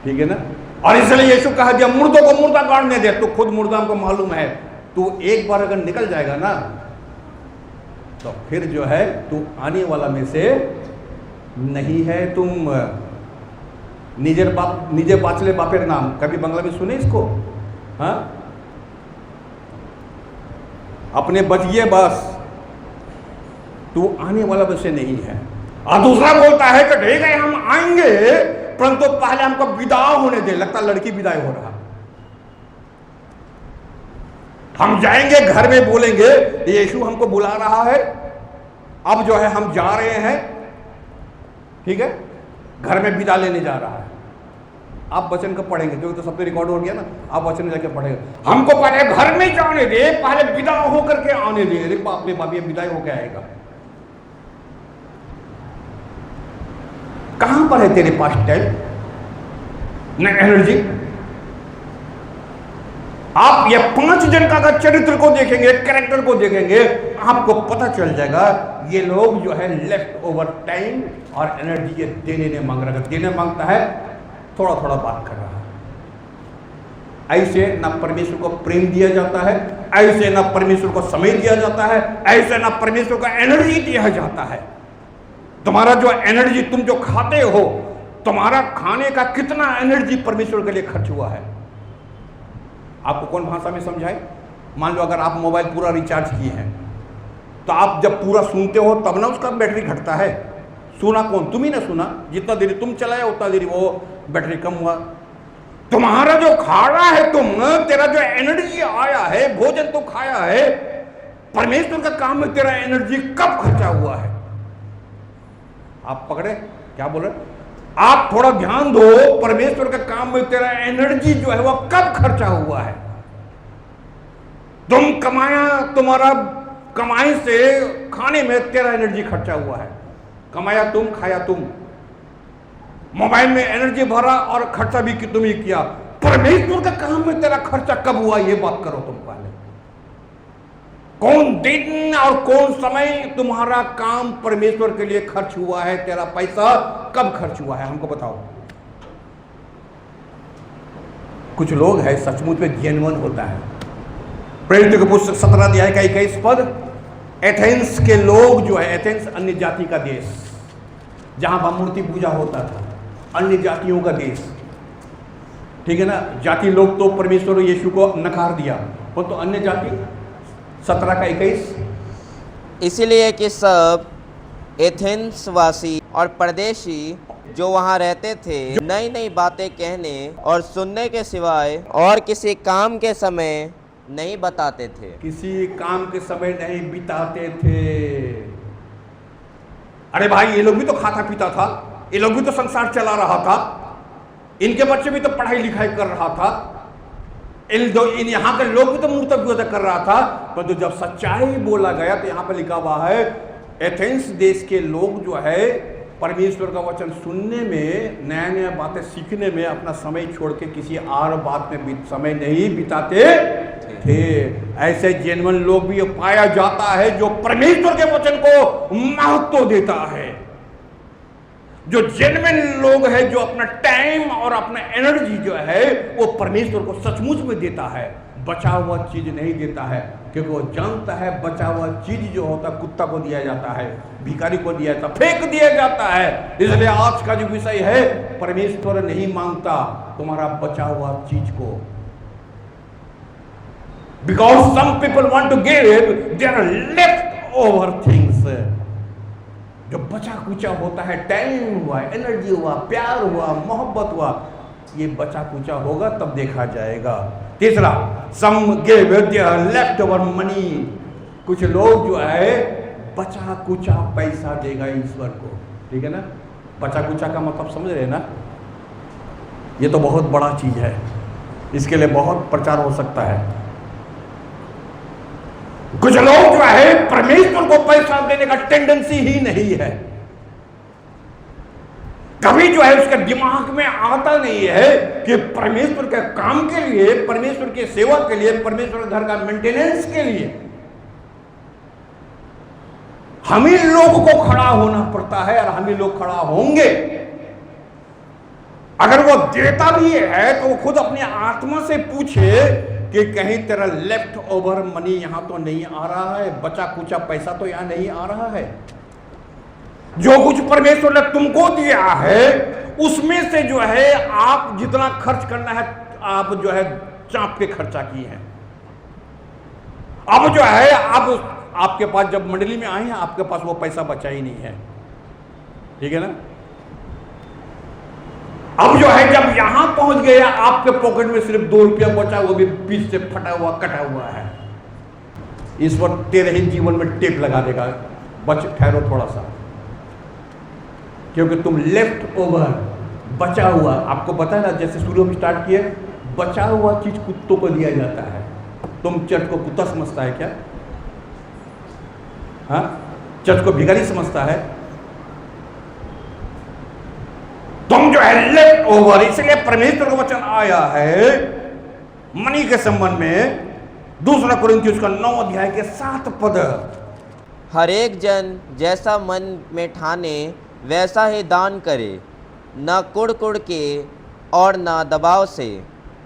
ठीक है ना? और इसलिए यीशु कहा दिया, मुर्दों को मुर्दा गाड़ने दे। तो खुद मुर्दा हमको मालूम है, तू एक बार अगर निकल जाएगा ना, तो फिर जो है तू आने वाला में से नहीं है। तुम निजे बाचले बापेर नाम, कभी बांग्ला में सुने इसको? हाँ, अपने बचिए बस, तू आने वाला में से नहीं है। और दूसरा बोलता है कि ठीक है हम आएंगे परंतु पहले हमको विदा होने दे। लगता लड़की विदाई हो रहा। हम जाएंगे घर में बोलेंगे यीशु हमको बुला रहा है, अब जो है हम जा रहे हैं, ठीक है, घर में विदा लेने जा रहा है। आप वचन का पढ़ेंगे क्योंकि तो सब तो रिकॉर्ड हो गया ना, आप वचन जाके पढ़ेंगे। हमको पहले घर में जाने दे, पहले विदा होकर के आने दे। अरे बाप रे बाप, ये विदाई होकर आएगा। कहां पर है तेरे पास टाइम न एनर्जी? आप ये 5 जन का अगर चरित्र को देखेंगे, कैरेक्टर को देखेंगे, आपको पता चल जाएगा ये लोग जो है लेफ्ट ओवर टाइम और एनर्जी ये देने नहीं मांग रहा। देने मांगता है, थोड़ा थोड़ा बात कर रहा है। ऐसे ना परमेश्वर को प्रेम दिया जाता है, ऐसे ना परमेश्वर को समय दिया जाता है, ऐसे ना परमेश्वर को एनर्जी दिया जाता है। तुम्हारा जो एनर्जी, तुम जो खाते हो, तुम्हारा खाने का कितना एनर्जी परमेश्वर के लिए खर्च हुआ है, आपको कौन भाषा में समझाए? मान लो अगर आप मोबाइल पूरा रिचार्ज किए हैं, तो आप जब पूरा सुनते हो तब ना उसका बैटरी घटता है। सुना कौन? तुम ही ना सुना। जितना देरी तुम चलाया उतना देरी वो बैटरी कम हुआ। तुम्हारा जो खा रहा है तुम, तेरा जो एनर्जी आया है, भोजन तो खाया है, परमेश्वर का काम में तेरा एनर्जी कब खर्चा हुआ है? आप पकड़े क्या बोल रहे? आप थोड़ा ध्यान दो, परमेश्वर के काम में तेरा एनर्जी जो है वो कब खर्चा हुआ है? तुम कमाया, तुम्हारा कमाई से खाने में तेरा एनर्जी खर्चा हुआ है। कमाया तुम, खाया तुम, मोबाइल में एनर्जी भरा और खर्चा भी तुम ही किया। परमेश्वर के काम में तेरा खर्चा कब हुआ, ये बात करो तुम पहले। कौन दिन और कौन समय तुम्हारा काम परमेश्वर के लिए खर्च हुआ है? तेरा पैसा कब खर्च हुआ है, हमको बताओ। कुछ लोग हैं सचमुच में जेन्युइन होता है। प्रेरितों के पुस्तक 17 अध्याय का 21 पद, एथेंस के लोग जो है, एथेंस अन्य जाति का देश, जहां पर मूर्ति पूजा होता था, अन्य जातियों का देश, ठीक है ना। जाति लोग तो परमेश्वर यीशु को नकार दिया, वो तो अन्य जाति 17 का 21। इसलिए कि सब एथेंस वासी और परदेशी जो वहाँ रहते थे नई नई बातें कहने और सुनने के सिवाय और किसी काम के समय नहीं बताते थे। किसी काम के समय नहीं बिताते थे। अरे भाई, ये लोग भी तो खाता पीता था, ये लोग भी तो संसार चला रहा था, इनके बच्चे भी तो पढ़ाई लिखाई कर रहा था, इन यहाँ के लोग भी तो मूर्ति पूजा कर रहा था। परंतु जब सच्चाई बोला गया तो यहाँ पर लिखा हुआ है, एथेंस देश के लोग जो है परमेश्वर का वचन सुनने में, नया नया बातें सीखने में अपना समय छोड़ के किसी और बात में समय नहीं बिताते थे। ऐसे जेन्युइन लोग भी पाया जाता है जो परमेश्वर के वचन को महत्व देता है। जो जेन्युइन लोग हैं, जो अपना टाइम और अपना एनर्जी जो है वो परमेश्वर को सचमुच में देता है, बचा हुआ चीज नहीं देता है। क्योंकि वो जानता है बचा हुआ चीज जो होता है कुत्ता को दिया जाता है, भिखारी को दिया जाता है, फेंक दिया जाता है। इसलिए आज का जो विषय है, परमेश्वर नहीं मांगता तुम्हारा बचा हुआ चीज को। Because some people want to give their left over things. जो बचा कुचा होता है, टाइम हुआ, एनर्जी हुआ, प्यार हुआ, मोहब्बत हुआ, ये बचा कुचा होगा तब देखा जाएगा। तीसरा, some give their left over money. कुछ लोग जो है बचा कुचा पैसा देगा ईश्वर को, ठीक है ना। बचा कुचा का मतलब समझ रहे ना, ये तो बहुत बड़ा चीज है, इसके लिए बहुत प्रचार हो सकता है। कुछ लोग जो है परमेश्वर को पैसा देने का टेंडेंसी ही नहीं है, कभी जो है उसके दिमाग में आता नहीं है कि परमेश्वर के काम के लिए, परमेश्वर की सेवा के लिए, परमेश्वर घर का मेंटेनेंस के लिए हम ही लोग को खड़ा होना पड़ता है और हम ही लोग खड़ा होंगे। अगर वो देता भी है तो वो खुद अपनी आत्मा से पूछे कि कहीं तेरा लेफ्ट ओवर मनी यहां तो नहीं आ रहा है, बचा कुचा पैसा तो यहां नहीं आ रहा है। जो कुछ परमेश्वर ने तुमको दिया है उसमें से जो है आप जितना खर्च करना है आप जो है चाप के खर्चा किए हैं। अब जो है आपके पास जब मंडली में आए हैं आपके पास वो पैसा बचा ही नहीं है, ठीक है ना। अब जो है जब यहां पहुंच गए आपके पॉकेट में सिर्फ 2 रुपया बचा, वो भी बीच से फटा हुआ कटा हुआ है। इस वक्त तेरे ही जीवन में टेप लगा देगा, बच ठहरो थोड़ा सा, क्योंकि तुम लेफ्ट ओवर बचा हुआ, आपको पता है ना, जैसे शुरू में स्टार्ट किए, बचा हुआ चीज कुत्तों को दिया जाता है। तुम चर्च को कुत्ता समझता है क्या? हाँ, चर्च को भिखारी समझता है? तुम जो है लेफ्ट ओवर, इसलिए परमेश्वर का वचन आया है मनी के संबंध में, 2 कुरिन्थियों का 9 अध्याय के 7 पद। हर एक जन जैसा मन में ठाने वैसा ही दान करे, न कुड़ के और न दबाव से,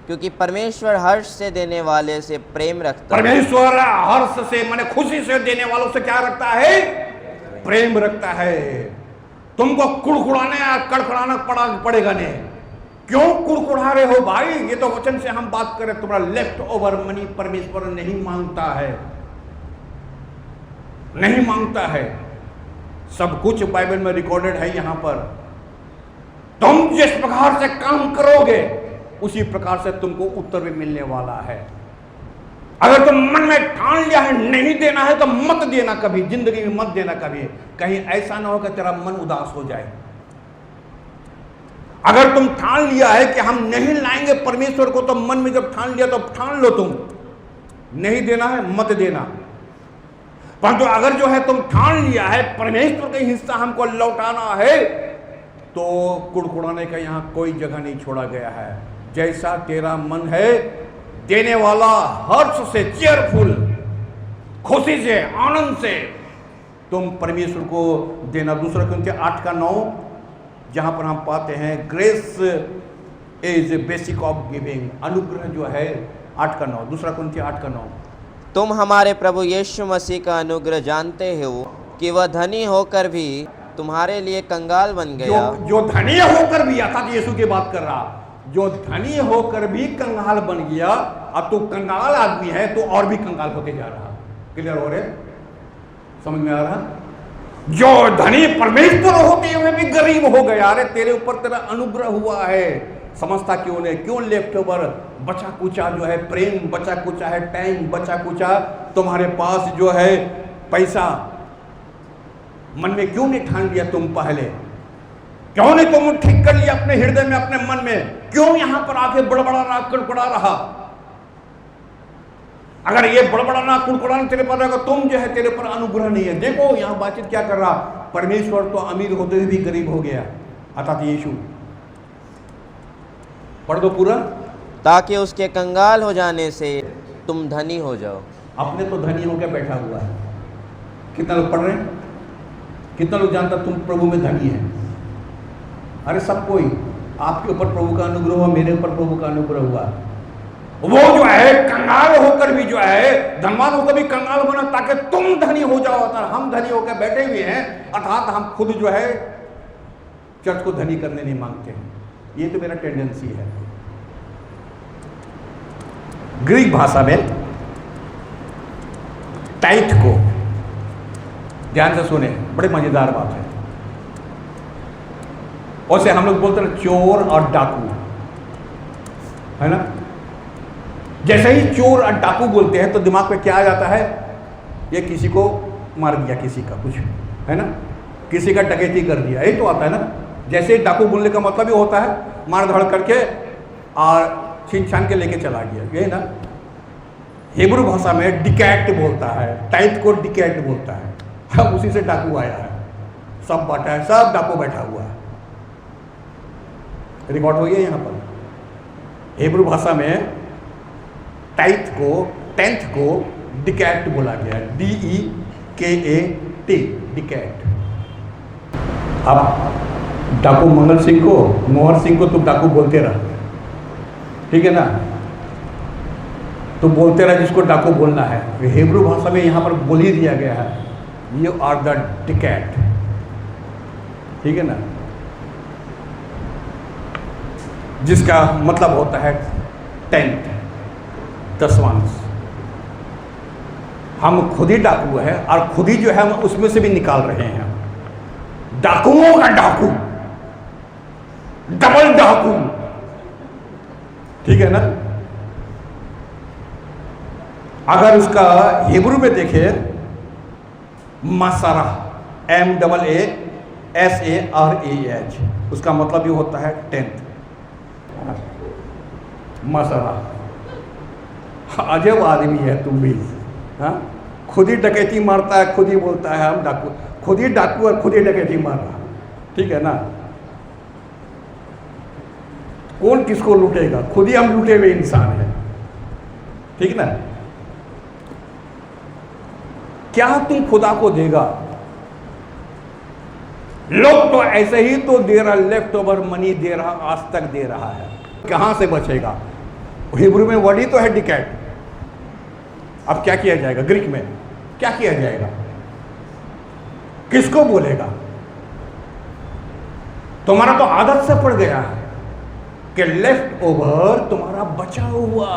क्योंकि परमेश्वर हर्ष से देने वाले से प्रेम रखता है। परमेश्वर हर्ष से माने खुशी से देने वालों से क्या रखता है? प्रेम रखता है। तुमको कुड़कुड़ाने या कड़कड़ाना पड़ेगा नहीं। क्यों कुड़कुड़ा रहे हो भाई? ये तो वचन से हम बात करें, तुम्हारा लेफ्ट ओवर मनी परमेश्वर नहीं मांगता है, नहीं मांगता है। सब कुछ बाइबल में रिकॉर्डेड है। यहां पर तुम जिस प्रकार से काम करोगे उसी प्रकार से तुमको उत्तर भी मिलने वाला है। अगर तुम मन में ठान लिया है नहीं देना है तो मत देना, कभी जिंदगी में मत देना कभी। कहीं ऐसा ना हो कि तेरा मन उदास हो जाए। अगर तुम ठान लिया है कि हम नहीं लाएंगे परमेश्वर को, तो मन में जब ठान लिया तो ठान लो, तुम नहीं देना है मत देना। परंतु अगर जो है तुम ठान लिया है परमेश्वर का हिस्सा हमको लौटाना है, तो कुड़कुड़ाने का यहाँ कोई जगह नहीं छोड़ा गया है। जैसा तेरा मन है, देने वाला हर्ष से, चेयरफुल, खुशी से, आनंद से तुम परमेश्वर को देना। 2 कुरिन्थियों 8:9 जहां पर हम पाते हैं grace is basic of giving, अनुग्रह जो है 8:9, 2 कुरिन्थियों 8:9। तुम हमारे प्रभु यीशु मसीह का अनुग्रह जानते हो कि वह धनी होकर भी तुम्हारे लिए कंगाल बन गया। जो धनी होकर भी, अर्थात यीशु की बात कर रहा, जो धनी होकर भी कंगाल बन गया। अब तू कंगाल आदमी है तो और भी कंगाल होते जा रहा। क्लियर हो रहे, समझ में आ रहा? जो धनी परमेश्वर होते हुए भी गरीब हो गया। अरे तेरे ऊपर तेरा अनुग्रह हुआ है, समझता क्यों नहीं? क्यों लेफ्ट ओवर, बचा कुचा जो है प्रेम, बचा कुचा है टाइम, बचा कुचा तुम्हारे पास जो है पैसा, मन में क्यों नहीं ठान लिया तुम पहले? क्यों नहीं तुम ठीक कर लिया अपने हृदय में, अपने मन में? क्यों यहां पर आके बड़बड़ा रहा, कुड़कुड़ा रहा? अगर ये बड़बड़ाना कुड़कुड़ाना तेरे पर रहेगा, तुम जो है तेरे पर अनुग्रह नहीं है। देखो यहां बातचीत क्या कर रहा, परमेश्वर तो अमीर होते हुए भी गरीब हो गया, अर्थात यीशु। पढ़ दो पूरा। ताकि उसके कंगाल हो जाने से तुम धनी हो जाओ। अपने तो धनी होकर बैठा हुआ है। कितना लोग पढ़ रहे हैं? कितना लोग जानता तुम प्रभु में धनी है? अरे सब कोई, आपके ऊपर प्रभु का अनुग्रह हुआ, मेरे ऊपर प्रभु का अनुग्रह हुआ। वो जो है कंगाल होकर भी जो है धनवान होकर भी कंगाल बना, ताकि तुम धनी हो जाओ। हम धनी होकर बैठे हुए हैं, अर्थात हम खुद जो है चर्च को धनी करने नहीं मांगते हैं। ये तो मेरा टेंडेंसी है। ग्रीक भाषा में टाइथ को, ध्यान से सुने, बड़े मजेदार बात है। उसे हम लोग बोलते हैं चोर और डाकू, है ना? जैसे ही चोर और डाकू बोलते हैं तो दिमाग में क्या आ जाता है? ये किसी को मार दिया, किसी का कुछ, है ना, किसी का डकैती कर दिया, यही तो आता है ना। जैसे ही डाकू बोलने का मतलब ये होता है मार धाड़ करके और छीन छान के लेके चला गया, यही ना। हिब्रू भाषा में डिकैट बोलता है, टाइथ को डिकैट बोलता है। अब उसी से डाकू आया है, सब बांटा है, सब डाकू बैठा हुआ है। रिकॉर्ड हो गया यहाँ पर। हिब्रू भाषा में टाइथ को, टेंथ को डिकैट बोला गया, DEKAT, डिकैट। अब डाकू मंगल सिंह को, मोहर सिंह को तुम डाकू बोलते रह, ठीक है ना? तो बोलते रह जिसको डाकू बोलना है। हिब्रू भाषा में यहाँ पर बोल ही दिया गया है, यू आर द डिकैट, ठीक है ना, जिसका मतलब होता है टेंथ, दसवांश। हम खुद ही डाकू है और खुद ही जो है हम उसमें से भी निकाल रहे हैं। डाकुओं का डाकू, डबल डाकू, ठीक है ना? अगर उसका हिब्रू में देखे मसारा, MAASARAH, उसका मतलब ये होता है टेंथ, मसारा। अजब आदमी है तुम भी, हाँ? खुद ही डकैती मारता है, खुद ही बोलता है हम डाकू, खुद ही डाकू और खुद ही डकैती मार रहा, ठीक है ना? कौन किसको लूटेगा? खुद ही हम लूटे हुए इंसान हैं, ठीक ना? क्या तुम खुदा को देगा? लोग तो ऐसे ही तो दे रहा, लेफ्ट ओवर मनी दे रहा, आज तक दे रहा है, कहां से बचेगा? हिब्रू में वर्ड ही तो है डिकैट। अब क्या किया जाएगा? ग्रीक में क्या किया जाएगा? किसको बोलेगा? तुम्हारा तो आदत से पड़ गया है कि लेफ्ट ओवर तुम्हारा बचा हुआ।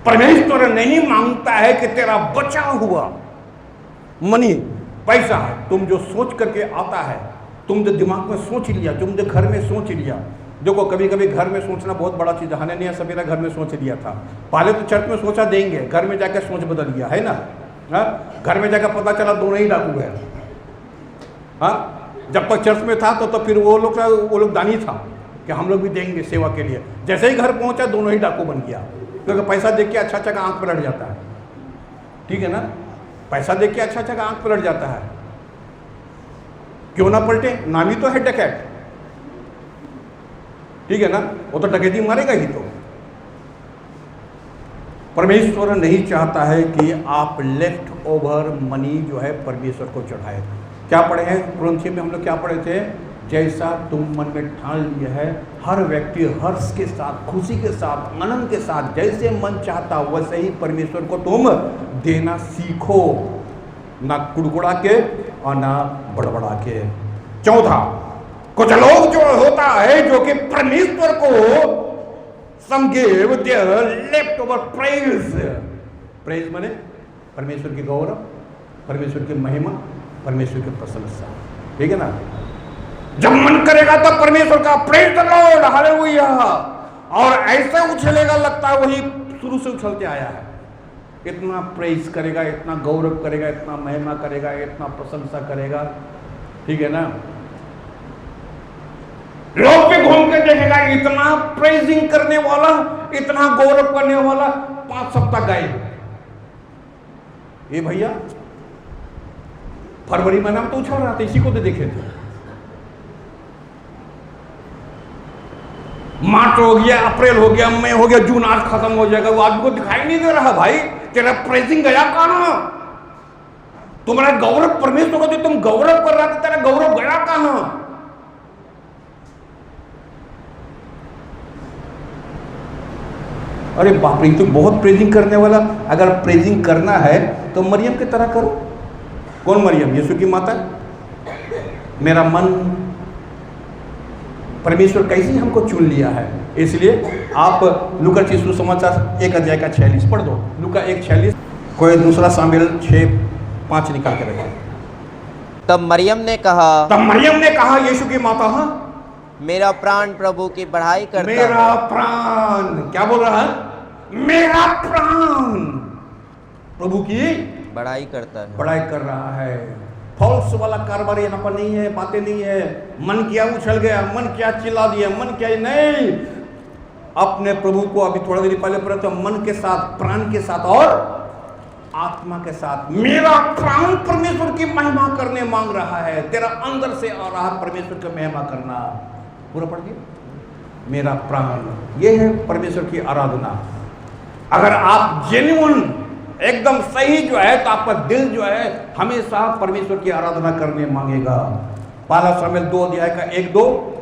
परमेश्वर नहीं मांगता है कि तेरा बचा हुआ मनी, पैसा, तुम जो सोच करके आता है, तुम जो दिमाग में सोच लिया, तुम जो घर में सोच लिया। देखो कभी कभी घर में सोचना बहुत बड़ा चीज़ है। हनन्याह सफीरा घर में सोच लिया था, पहले तो चर्च में सोचा देंगे, घर में जाकर सोच बदल गया, है ना? हाँ, घर में जाकर पता चला दोनों ही डाकू है। हाँ, जब तक चर्च में था तो फिर वो लोग दानी था कि हम लोग भी देंगे सेवा के लिए। जैसे ही घर पहुंचा दोनों ही डाकू बन गया, क्योंकि पैसा देख के अच्छा अच्छा आंख पर लड़ जाता है, ठीक है ना? पैसा देख के अच्छा अच्छा आंख पलट जाता है, क्यों ना पलटे, नाम ही तो है डकैत, ठीक है ना, वो तो डकैती मारेगा ही। तो परमेश्वर नहीं चाहता है कि आप लेफ्ट ओवर मनी जो है परमेश्वर को चढ़ाए। क्या पढ़े हैं कुरिन्थियों में हम लोग, क्या पढ़े थे, जैसा तुम मन में ठान लिया है, हर व्यक्ति हर्ष के साथ, खुशी के साथ, आनंद के साथ, जैसे मन चाहता वैसे ही परमेश्वर को तुम देना सीखो, ना कुड़कुड़ा के और ना बड़बड़ा के। चौथा, कुछ लोग जो होता है जो कि परमेश्वर को some give their leftover praise, praise माने परमेश्वर की गौरव, परमेश्वर की महिमा, परमेश्वर की प्रशंसा, ठीक है ना। जब मन करेगा तब परमेश्वर का प्रेज द लॉर्ड, हालेलुया, और ऐसे उछलेगा लगता है वही शुरू से उछलते आया है। इतना प्रेज करेगा, इतना गौरव करेगा, इतना महिमा करेगा, इतना प्रशंसा करेगा, ठीक है ना। लोग भी घूम के देखेगा, इतना प्रेजिंग करने वाला, इतना गौरव करने वाला 5 सप्ताह गायब। ये भैया फरवरी महीना में तो उछल रहा था, इसी को तो देखे थे। मार्च हो गया, अप्रैल हो गया, मई हो गया, जून आज खत्म हो जाएगा, वो आदमी को दिखाई नहीं दे रहा। भाई तेरा प्रेजिंग गया कहां? तुम्हारा गौरव परमेश्वर को जो तुम गौरव कर रहा था, तेरा गौरव गया कहां? अरे बाप रे, तो बहुत प्रेजिंग करने वाला। अगर प्रेजिंग करना है तो मरियम की तरह करो। कौन मरियम? यीशु की माता। मेरा मन परमेश्वर कैसे हमको चुन लिया है, इसलिए आप लूका सुसमाचार 1 अध्याय का 46 पढ़ दो। लूका 1:46, कोई दूसरा शामिल 6:5 निकाल के रखे। तब मरियम ने कहा यीशु की माता, हाँ, मेरा प्राण प्रभु की बढ़ाई करता है। मेरा प्राण, क्या बोल रहा है? मेरा प्राण प्रभु की बढ़ाई करता है, बढ़ाई कर रहा है। फॉल्स वाला कारोबार यहाँ पर नहीं है, बातें नहीं है। मन क्या उछल गया, मन क्या चिल्ला दिया, मन क्या नहीं। अपने प्रभु को अभी थोड़ा देर पहले पढ़ा तो मन के साथ, प्राण के साथ और आत्मा के साथ। मेरा प्राण परमेश्वर की महिमा करने मांग रहा है। तेरा अंदर से आ रहा परमेश्वर की महिमा करना। पूरा पढ़ दिया, मेरा प्राण, ये है परमेश्वर की आराधना। अगर आप जेन्युइन एकदम सही जो है तो आपका दिल जो है हमेशा परमेश्वर की आराधना करने मांगेगा। पहला शमूएल 2 अध्याय का 1-2।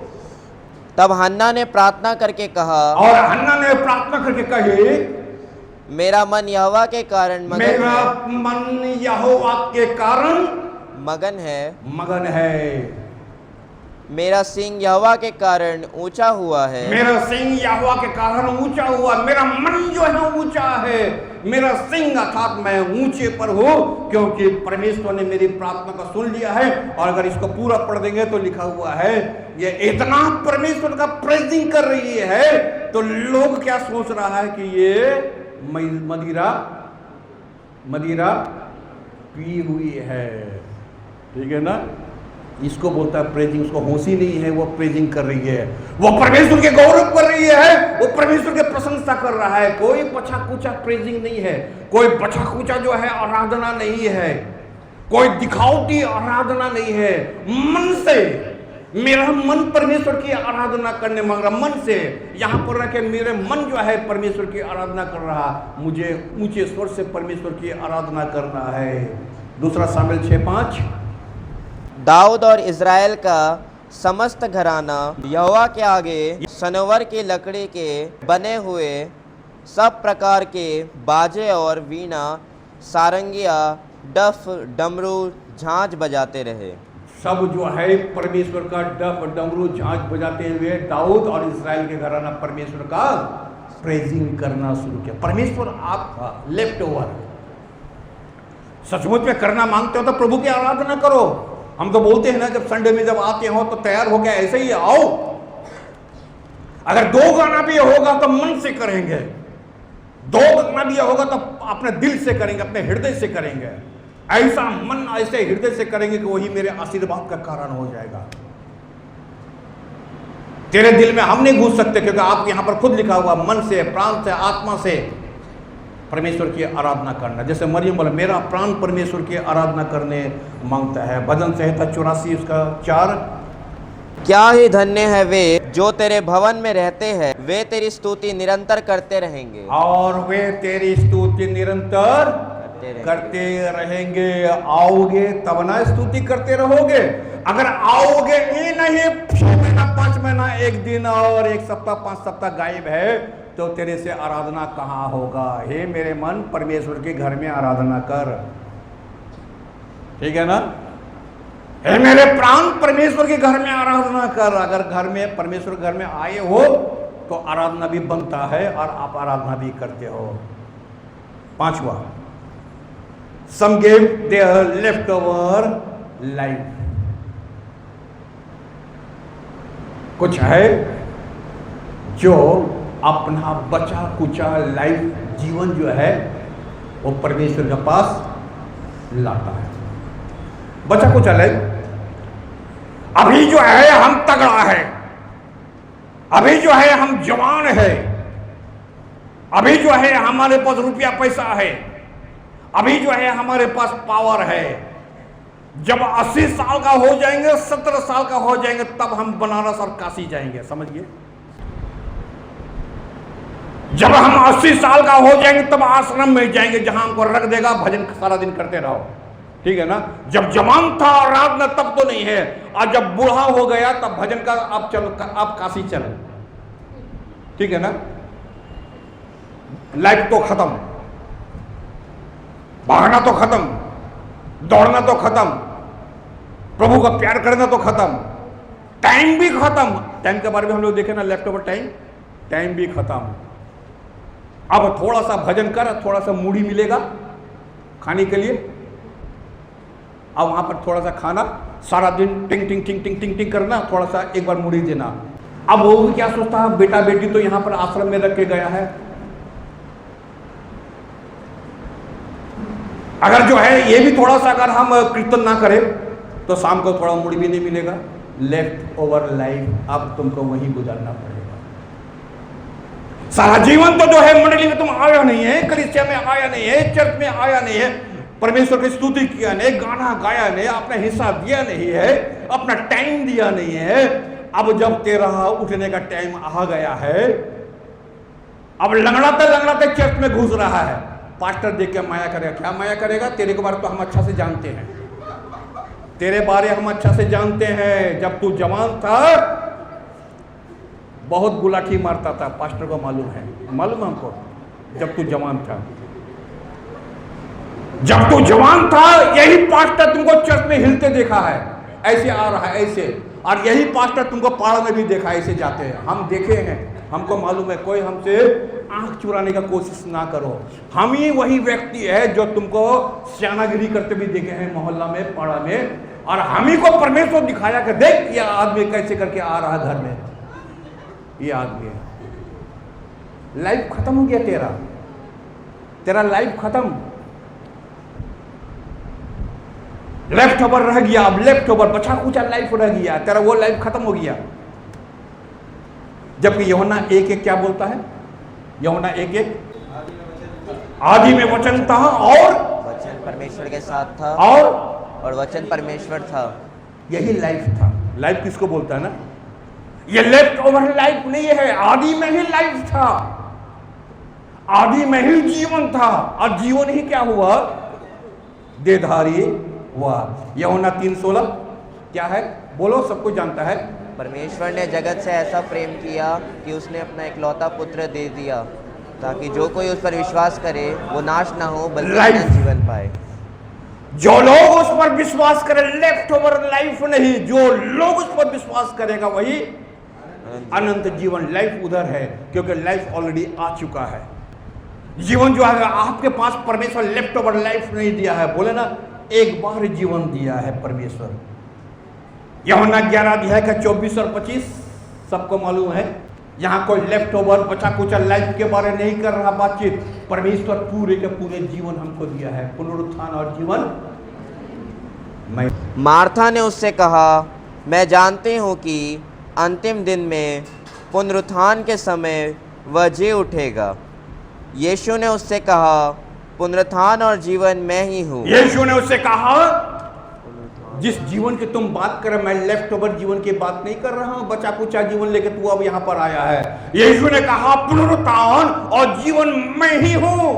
तब हन्ना ने प्रार्थना करके कहा, और हन्ना ने प्रार्थना करके कही, मेरा मन यहोवा के कारण मगन है। मेरा सिंह यहोवा के कारण ऊंचा हुआ है। मेरा सिंह यहोवा के कारण ऊंचा हुआ। मेरा मन जो है ऊंचा है। मेरा सिंह अर्थात मैं ऊंचे पर हूं, क्योंकि परमेश्वर ने मेरी प्रार्थना को सुन लिया है। और अगर इसको पूरा पढ़ देंगे तो लिखा हुआ है, ये इतना परमेश्वर का प्रेजिंग कर रही है तो लोग क्या सोच रहा है कि ये मदिरा पी हुई है, ठीक है ना। इसको बोलता है प्रेजिंग। उसको होश ही नहीं है, वो प्रेजिंग कर रही है, वो परमेश्वर के गौरव कर रही है, वो परमेश्वर के प्रशंसा कर रहा है। कोई बचा कुचा प्रेजिंग नहीं है, कोई बचा कुचा जो है आराधना नहीं है, कोई दिखावटी आराधना नहीं है। मन से, मेरा मन परमेश्वर की आराधना करने मांग रहा, मन से। यहां पर रखे मेरे मन जो है परमेश्वर की आराधना कर रहा, मुझे ऊंचे स्वर से परमेश्वर की आराधना करना है। दूसरा शामिल 6:5। दाऊद और इज़राइल का समस्त घराना यहोवा के आगे सनोवर की लकड़ी के बने हुए सब प्रकार के बाजे और वीणा, सारंगिया, डफ, डमरू, झांझ बजाते रहे। सब जो है परमेश्वर का डफ, डमरू, झांझ बजाते हुए दाऊद और इज़राइल के घराना परमेश्वर का प्रेजिंग करना शुरू किया। परमेश्वर आपका लेफ्ट ओवर सचमुच में करना मांगते हो तो प्रभु की आराधना करो। हम तो बोलते हैं ना, जब संडे में जब आते हो तो तैयार हो गया ऐसे ही आओ। अगर 2 गाना भी होगा तो मन से करेंगे, 2 गाना भी होगा तो अपने दिल से करेंगे, अपने हृदय से करेंगे। ऐसा मन ऐसे हृदय से करेंगे कि वही मेरे आशीर्वाद का कारण हो जाएगा। तेरे दिल में हम नहीं घुस सकते, क्योंकि आप यहां पर खुद लिखा हुआ मन से, प्राण से, आत्मा से, परमेश्वर की आराधना करना। जैसे मरियम बोला मेरा प्राण परमेश्वर की आराधना करने मांगता है। भजन संहिता 84 उसका 4। क्या ही धन्य है वे जो तेरे भवन में रहते हैं, वे तेरी स्तुति निरंतर करते रहेंगे। और वे तेरी स्तुति निरंतर करते रहेंगे। आओगे तब ना स्तुति करते रहोगे। अगर आओगे ये नहीं 6 महीना 5 महीना 1 दिन और 1 सप्ताह 5 सप्ताह गायब है तो तेरे से आराधना कहाँ होगा। हे मेरे मन परमेश्वर के घर में आराधना कर। ठीक है ना। हे मेरे प्राण परमेश्वर के घर में आराधना कर। अगर घर में परमेश्वर घर में आए हो तो आराधना भी बनता है और आप आराधना भी करते हो। 5वां, some gave their leftover life। कुछ है जो अपना बचा कुचा लाइफ जीवन जो है वो परमेश्वर के पास लाता है। बचा कुचा लाइफ। अभी जो है हम तगड़ा है, अभी जो है हम जवान है, अभी जो है हमारे पास रुपया पैसा है, अभी जो है हमारे पास पावर है। जब 80 साल का हो जाएंगे 17 साल का हो जाएंगे तब हम बनारस और काशी जाएंगे। समझिए, जब हम 80 साल का हो जाएंगे तब आश्रम में जाएंगे जहां हमको रख देगा भजन सारा दिन करते रहो। ठीक है ना। जब जवान था और रात में तब तो नहीं है, और जब बूढ़ा हो गया तब भजन का आप चलो, आप काशी चलो। ठीक है ना। लाइफ तो खत्म, भागना तो खत्म, दौड़ना तो खत्म, प्रभु का प्यार करना तो खत्म, टाइम भी खत्म। टाइम के बारे में हम लोग देखे ना, लेफ्ट ओवर टाइम, टाइम भी खत्म। अब थोड़ा सा भजन कर, थोड़ा सा मूढ़ी मिलेगा खाने के लिए, अब वहां पर थोड़ा सा खाना, सारा दिन टिंग टिंग टिंग टिंग टिंग टिंग करना, थोड़ा सा एक बार मूढ़ी देना। अब वो भी क्या सोचता है, बेटा बेटी तो यहां पर आश्रम में रख के गया है, अगर जो है ये भी थोड़ा सा अगर हम कीर्तन ना करें तो शाम को थोड़ा मूढ़ी भी नहीं मिलेगा। लेफ्ट ओवर लाइफ अब तुमको वहीं गुजारना पड़ेगा। सारा जीवन तो जो है मंडली में तुम आया नहीं है, कलीसिया में आया नहीं है, चर्च में आया नहीं है, परमेश्वर की स्तुति किया नहीं, गाना गाया नहीं, अपना हिस्सा दिया नहीं है, अपना टाइम दिया नहीं है। अब जब तेरा उठने का टाइम आ गया है, अब लंगड़ाते चर्च में घुस रहा है, पास्टर देख के माया करेगा। क्या माया करेगा? तेरे के बारे तो हम अच्छा से जानते हैं, तेरे बारे हम अच्छा से जानते हैं। जब तू जवान था बहुत गुलाठी मारता था, पास्टर को मालूम है, मालूम है हमको। जब तू जवान था, जब तू जवान था यही पास्टर तुमको चर्च में हिलते देखा है, ऐसे आ रहा है ऐसे, और यही पास्टर तुमको पाड़ा में भी देखा ऐसे जाते हैं। हम देखे हैं, हमको मालूम है। कोई हमसे आंख चुराने का कोशिश ना करो। हम ही वही व्यक्ति है जो तुमको सियानागिरी करते भी देखे हैं मोहल्ला में, पाड़ा में, और हम ही को परमेश्वर दिखाया कि देख ये आदमी कैसे करके आ रहा घर में, ये आदमी है। लाइफ खत्म हो गया तेरा लाइफ खत्म, लेफ्ट ओवर रह गया। अब लेफ्ट ओवर बचा कुचा लाइफ रह गया तेरा, वो लाइफ खत्म हो गया। जबकि यूहन्ना 1:1 क्या बोलता है? यूहन्ना 1:1 आदि में वचन था और वचन परमेश्वर के साथ था और वचन परमेश्वर था। यही लाइफ था। लाइफ किसको बोलता है ना? ये लेफ्ट ओवर लाइफ नहीं है, आदि में ही लाइफ था, आदि में ही जीवन था, और जीवन ही क्या हुआ? देहधारी हुआ। यूहन्ना 3:16 क्या है? बोलो, सबको जानता है। परमेश्वर ने जगत से ऐसा प्रेम किया कि उसने अपना इकलौता पुत्र दे दिया, ताकि जो कोई उस पर विश्वास करे वो नाश ना हो बल्कि अनंत जीवन पाए। जो लोग उस पर विश्वास करें, लेफ्ट ओवर लाइफ नहीं, जो लोग उस पर विश्वास करेगा वही अनंत जीवन। लाइफ उधर है क्योंकि लाइफ ऑलरेडी आ चुका है। जीवन जो है आपके पास, परमेश्वर लेफ्ट ओवर लाइफ नहीं दिया है। बोले ना, एक बार जीवन दिया है परमेश्वर। यूहन्ना 11 का 24 और 25 सबको मालूम है। यहाँ कोई लेफ्ट ओवर बचा कुचा लाइफ के बारे नहीं कर रहा बातचीत। परमेश्वर पूरे के पूरे जीवन हमको दिया है, पुनरुत्थान और जीवन। मार्था ने उससे कहा, मैं जानती हूँ कि अंतिम दिन में पुनरुत्थान के समय वह जी उठेगा। यीशु ने उससे कहा, पुनरुत्थान और जीवन मैं ही हूँ। यीशु ने उससे कहा, जिस जीवन की तुम बात कर रहे, मैं लेफ्ट ओवर जीवन की बात नहीं कर रहा हूं, बचा कुचा जीवन लेके तू अब यहां पर आया है। यीशु ने कहा, पुनरुत्थान और जीवन मैं ही हूं।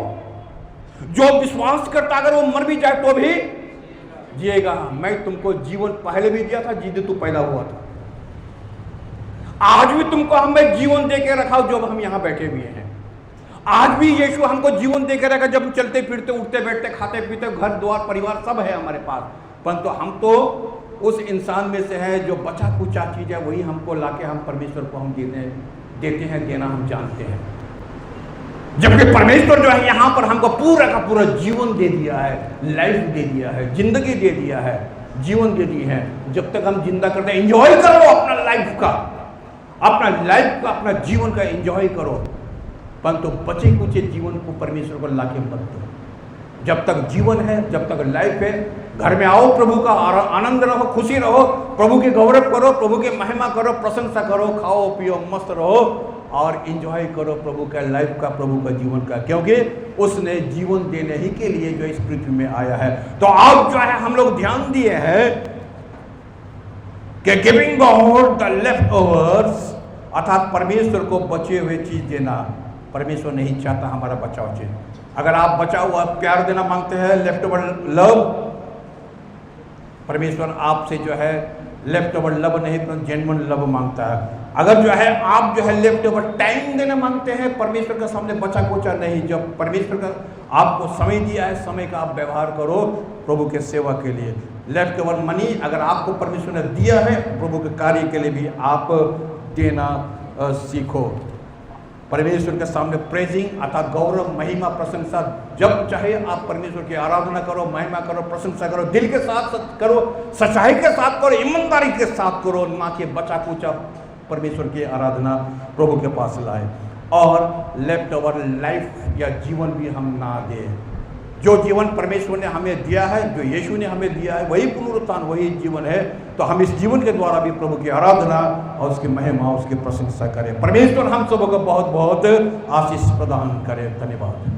जो विश्वास करता अगर वो मर भी जाए तो भी जिएगा। मैं तुमको जीवन पहले भी दिया था, जिस तू पैदा हुआ था। आज भी तुमको हमें जीवन दे के रखा जब हम यहां बैठे हुए हैं। आज भी यीशु हमको जीवन दे के रखा, जब हम चलते फिरते, उठते बैठते, खाते पीते, घर द्वार परिवार सब है हमारे पास। परंतु हम तो उस इंसान में से है जो बचा कुचा चीज है वही हमको लाके हम परमेश्वर को हम देते हैं, देना हम जानते हैं। जबकि परमेश्वर जो है यहाँ पर हमको पूरा का पूरा जीवन दे दिया है, लाइफ दे दिया है, जिंदगी दे दिया है, जीवन दे दी है। जब तक हम जिंदा करते हैं, एंजॉय करो अपना लाइफ का, अपना जीवन का एंजॉय करो। परंतु बचे कुचे जीवन को परमेश्वर को लाके मत दो। जब तक जीवन है, जब तक लाइफ है, घर में आओ, प्रभु का आनंद रहो, खुशी रहो, प्रभु की गौरव करो, प्रभु की महिमा करो, प्रशंसा करो, खाओ पियो, मस्त रहो और एंजॉय करो प्रभु का लाइफ का, प्रभु का जीवन का, क्योंकि उसने जीवन देने ही के लिए जो इस पृथ्वी में आया है। तो आज जो है हम लोग ध्यान दिए हैं कि giving God the left overs, अर्थात परमेश्वर को बचे हुए चीज देना। परमेश्वर नहीं चाहता हमारा बचाव चीज। अगर आप बचा हुआ प्यार देना मांगते हैं, लेफ्ट ओवर लव, परमेश्वर आपसे जो है लेफ्ट ओवर लव नहीं तो जेन्युइन लव मांगता है। अगर जो है आप जो है लेफ्ट ओवर टाइम देना मांगते हैं, परमेश्वर के सामने बचा कोचा नहीं। जब परमेश्वर का आपको समय दिया है, समय का आप व्यवहार करो प्रभु के सेवा के लिए। लेफ्ट ओवर मनी अगर आपको परमेश्वर ने दिया है, प्रभु के कार्य के लिए भी आप देना सीखो। परमेश्वर के सामने प्रेजिंग अर्थात गौरव, महिमा, प्रशंसा, जब चाहे आप परमेश्वर की आराधना करो, महिमा करो, प्रशंसा करो, दिल के साथ करो, सच्चाई के साथ करो, ईमानदारी के साथ करो, ना कि बचा कुचा परमेश्वर की आराधना प्रभु के पास लाए। और लेफ्ट ओवर लाइफ या जीवन भी हम ना दें। जो जीवन परमेश्वर ने हमें दिया है, जो यीशु ने हमें दिया है, वही पुनरुत्थान, वही जीवन है। तो हम इस जीवन के द्वारा भी प्रभु की आराधना और उसकी महिमा, उसकी प्रशंसा करें। परमेश्वर हम सबको बहुत बहुत आशीष प्रदान करें। धन्यवाद।